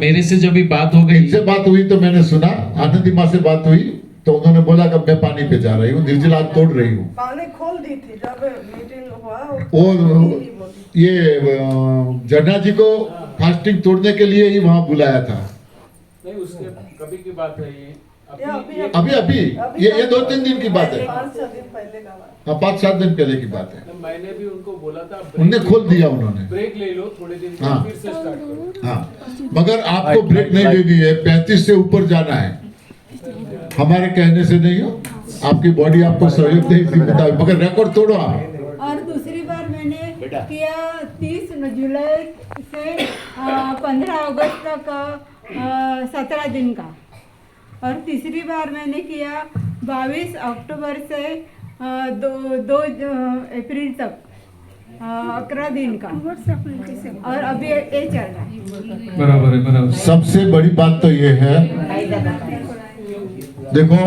मेरे से जब भी बात हो गई, इनसे बात हुई तो मैंने सुना, आनंदी माँ से बात हुई तो उन्होंने बोला कि मैं पानी पे जा रही हूँ, निर्जला तोड़ रही हूँ. पानी खोल दी थी जब मीटिंग हुआ. और ये जन्ना जी को फास्टिंग तोड़ने के लिए ही वहाँ बुलाया था. नहीं उसके कभी की बात है ये. अभी ये 2-3 दिन की बात है. 5-6 दिन पहले का बात. हाँ, 5-7 दिन पहले की बात है. मैंने भी उनको बोला था उनने खोल दिया. उन्होंने ब्रेक ले लो थोड़े दिन, हाँ. फिर से स्टार्ट करो. हाँ, मगर आपको ब्रेक नहीं लेनी है. 35 से ऊपर जाना है. हमारे कहने से नहीं हो, आपकी बॉडी आपको सहयोग नहीं देती, मगर रिकॉर्ड तोड़ो आप. और दूसरी बार मैंने किया 30 जुलाई से 15 अगस्त तक 17 दिन का. और तीसरी बार मैंने किया 22 अक्टूबर से 2 अप्रैल तक 11 दिन का. और अभी ये चल रहा है. बराबर है. बराबर. सबसे बड़ी बात तो ये है, देखो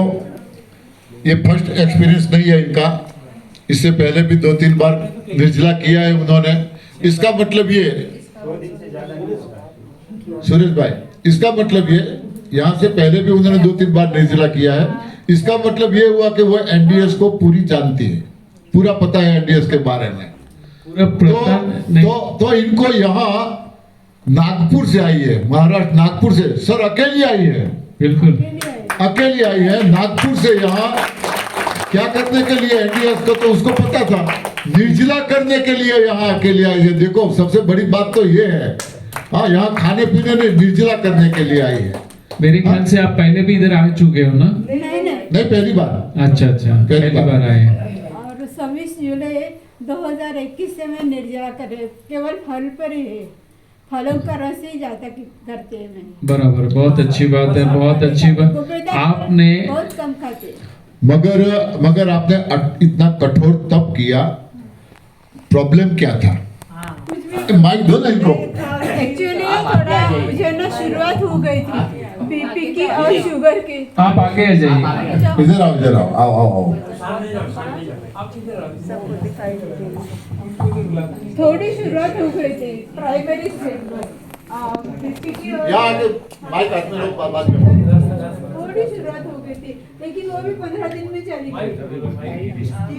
ये फर्स्ट एक्सपीरियंस नहीं है इनका. इससे पहले भी 2-3 बार निर्जला किया है उन्होंने. इसका मतलब ये, सुरेश भाई, इसका मतलब ये, यहाँ से पहले भी उन्होंने 2-3 बार निर्जला किया है. इसका मतलब ये हुआ कि वो एनडीएस को पूरी जानती है, पूरा पता है एनडीएस के बारे में. तो इनको यहाँ नागपुर से आई है, महाराष्ट्र नागपुर से. सर अकेली आई है, बिल्कुल अकेली आई है नागपुर से. यहाँ क्या करने के लिए एनडीएस को तो उसको पता था, निर्जला करने के लिए यहाँ अकेली आई है. देखो सबसे बड़ी बात तो ये है. हाँ, यहाँ खाने पीने में निर्जला करने के लिए आई है. मेरे ख्याल से आप पहले भी इधर आ चुके हो ना? नहीं, पहली बार. अच्छा, पहली बार आए हैं. और 26 जुलाई 2021 से मैं निर्जला कर, केवल फल पर ही है, फलों का रस ही जाता करते हैं मैं. बराबर. बहुत अच्छी बात है. बहुत अच्छी बात. आपने बहुत कम खाते. मगर आपने इतना कठोर तप किया, प्रॉब्लम क्या था? माइक दो ना इनको। एक्चुअली थोड़ा मुझे ना शुरुआत हो गई थी बीपी की और शुगर की। आप आगे आ जाइए। इधर आओ, इधर आओ, आओ आओ आओ। आप इधर आओ। थोड़ी शुरुआत हो गई थी प्राइमरी स्टेज में बीपी की और यहाँ आके माइक हाथ में लो, बात करो। थोड़ी शुरुआत हो गई थी, लेकिन वो भी 15 दिन में चली गई।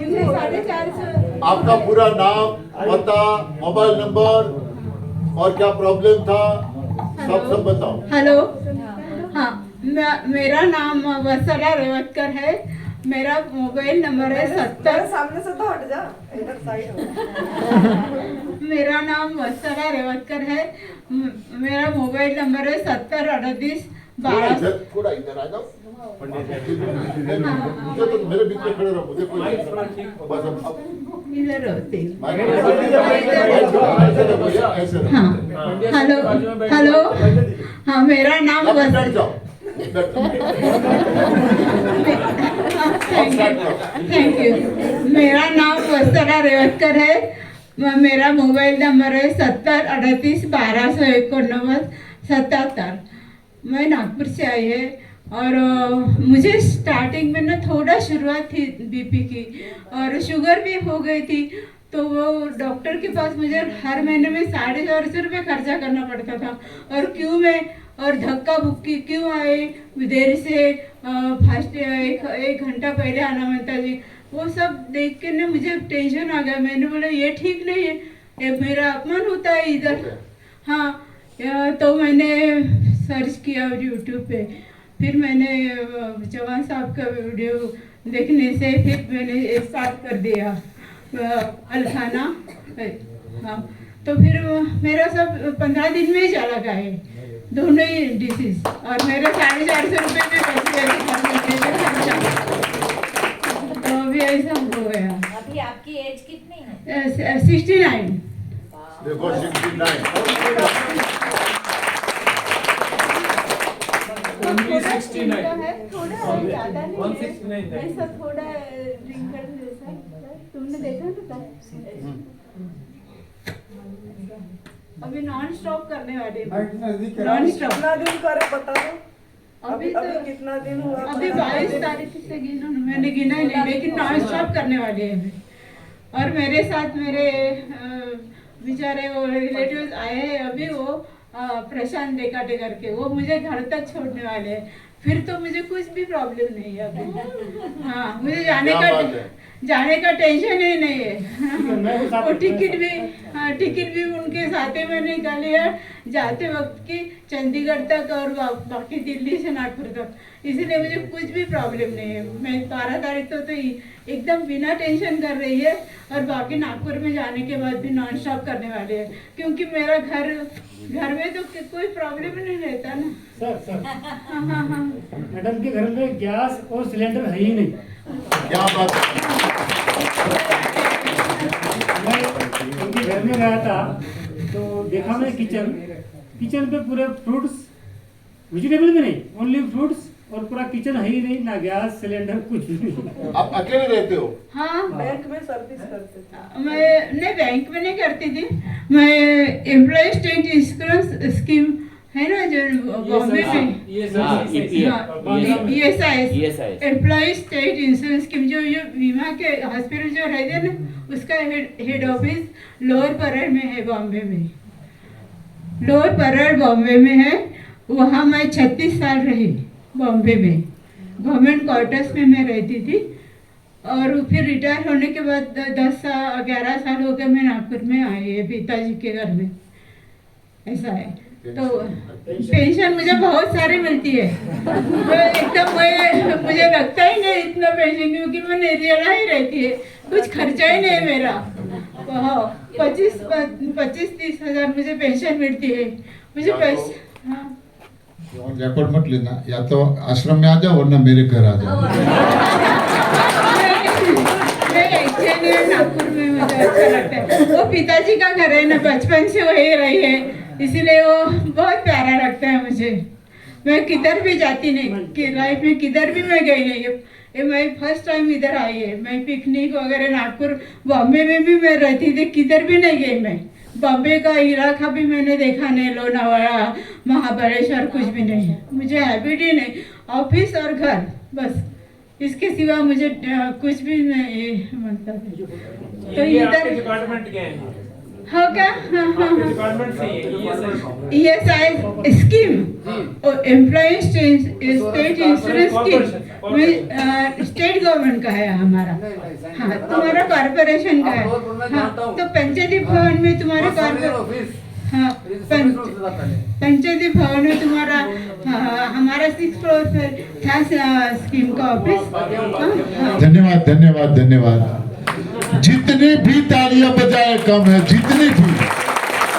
मुझे 450। आपका पूरा नाम, पता, मोबाइल नंबर और क्या प्रॉब्लम था, सब बताओ। हेलो, हाँ, मेरा नाम वत्सला रेवतकर है। मेरा मोबाइल नंबर है 70। सामने से तो हट जा, इधर साइड हो। मेरा नाम वत्सला रेवतकर है। मेरा मोबाइल नंबर है 703812। थोड़ा इधर आ जाओ। मुझे तो मेरे बीच में खड़े रहो, मुझे कोई बस अब इधर होते। माइक ऐसे रहो। हाँ, हेलो हेलो, हाँ, मेरा नाम बैठ जाओ। Thank you. मेरा नाम वत्सला रेवतकर है। मेरा मोबाइल नंबर है 703812 मैं नागपुर से आई है। और मुझे स्टार्टिंग में ना थोड़ा शुरुआत थी बीपी की और शुगर भी हो गई थी। तो वो डॉक्टर के पास मुझे हर महीने में 450 रुपये खर्चा करना पड़ता था। और क्यों में और धक्का बुक्की क्यों आए, देर से फास्ट एक घंटा पहले आना बनता जी। वो सब देख के ना मुझे टेंशन आ गया। मैंने बोला ये ठीक नहीं है, ये मेरा अपमान होता है इधर। हाँ, तो मैंने सर्च किया यूट्यूब पे। फिर मैंने चौहान साहब का वीडियो देखने से फिर मैंने स्टार्ट कर दिया अल्खाना। हाँ, तो फिर मेरा सब 15 दिन में ही चला गया है, दोनों ही डिसीज। और मेरे 450 रुपये में बच गए खर्चा। तो अभी ऐसा हो गया। अभी आपकी एज कितनी है? 69। देखो 69। Only 69. थोड़ा ज़्यादा नहीं है, 169 है। ऐसा थोड़ा रिंकल जैसा। तुमने देखा ना? अभी नॉन स्टॉप करने वाले हैं। माइक नजदीक नॉन स्टॉप। कितना दिन करे बता दो। अभी अभी कितना दिन हुआ? अभी 22 तारीख से गिना ना, मैंने गिना ही नहीं, लेकिन नॉन स्टॉप करने वाले हैं अभी। और मेरे साथ मेरे बेचारे वो रिलेटिव्स आए हैं अभी, वो प्रशांत डेकाटे करके, वो मुझे घर तक छोड़ने वाले हैं। फिर तो मुझे कुछ भी प्रॉब्लम नहीं है अभी। हाँ, मुझे जाने का टेंशन ही नहीं है। वो टिकट भी उनके साथ ही मैंने निकाली है, जाते वक्त की चंडीगढ़ तक और बाकी दिल्ली से नागपुर तक। इसलिए मुझे कुछ भी प्रॉब्लम नहीं है। मैं 12 तारीख तो एकदम बिना टेंशन कर रही है। और बाकी नागपुर में जाने के बाद भी नॉन स्टॉप करने वाले हैं, क्योंकि मेरा घर में तो कोई प्रॉब्लम नहीं रहता ना। सर हाँ। मैडम के घर में गैस और सिलेंडर है ही नहीं। क्या बात है? मैं उनके घर में गया था तो देखा मैं किचन पे पूरे फ्रूट्स, वेजिटेबल भी नहीं, ओनली फ्रूट्स, और पूरा किचन है ही नहीं, ना गैस सिलेंडर कुछ नहीं। आप अकेले रहते हो? हाँ, बैंक में सर्विस करते थे। मैं नहीं, बैंक में नहीं करती थी मैं। एम्प्लॉय स्टेट इंश्योरेंस स्कीम है ना जो बॉम्बे में, ESI employ state insurance scheme, जो बीमा के हॉस्पिटल जो रहते हैं ना, उसका हेड ऑफिस लोअर परड़ में है, बॉम्बे में। लोअर परड़ बॉम्बे में है। वहाँ मैं 36 साल रही बॉम्बे में, गवर्नमेंट क्वार्टर्स में मैं रहती थी। और फिर रिटायर होने के बाद 11 साल हो गए मैं नागपुर में आई है पिताजी के घर में। ऐसा है। तो पेंशन मुझे बहुत सारी मिलती है। मुझे लगता ही नहीं इतना पेंशन, क्योंकि मैं निर्जला ही रहती है, कुछ खर्चा ही नहीं मेरा। 25-30 हजार मुझे पेंशन मिलती है। मुझे पैसे, हाँ, रिकॉर्ड मत लेना, या तो आश्रम में आ जाओ वरना मेरे घर आ जाओ। नागपुर में मुझे अच्छा लगता है। वो पिताजी का घर है ना, बचपन से वही रही है, इसलिए वो बहुत प्यारा लगता है मुझे। मैं किधर भी जाती नहीं कि लाइफ में, किधर भी मैं गई नहीं। ये मैं फर्स्ट टाइम इधर आई है। मैं पिकनिक वगैरह नागपुर, बॉम्बे में भी मैं रहती थी, किधर भी नहीं गई मैं। बॉम्बे का इलाका भी मैंने देखा नहीं, लोनावाला महाबलेश्वर कुछ भी नहीं है। मुझे हैबिट ही नहीं, ऑफिस और घर बस, इसके सिवा मुझे कुछ भी नहीं मतलब। तो ये आपके इधर डिपार्टमेंट के हैं? हाँ क्या, हाँ हाँ आपके हाँ, डिपार्टमेंट से ही है ESI स्कीम और एम्प्लॉय स्टेट इंश्योरेंस स्कीम में स्टेट गवर्नमेंट का है हमारा। हाँ, तुम्हारा कॉर्पोरेशन का है। हाँ, तो पंचायती भवन में तुम्हारे हाँ, पंचायती भवन में तुम्हारा हमारा 6 फ्लोर पे था स्कीम का ऑफिस। हाँ, धन्यवाद धन्यवाद धन्यवाद। जितनी भी तालियां बजाए कम है, जितनी भी।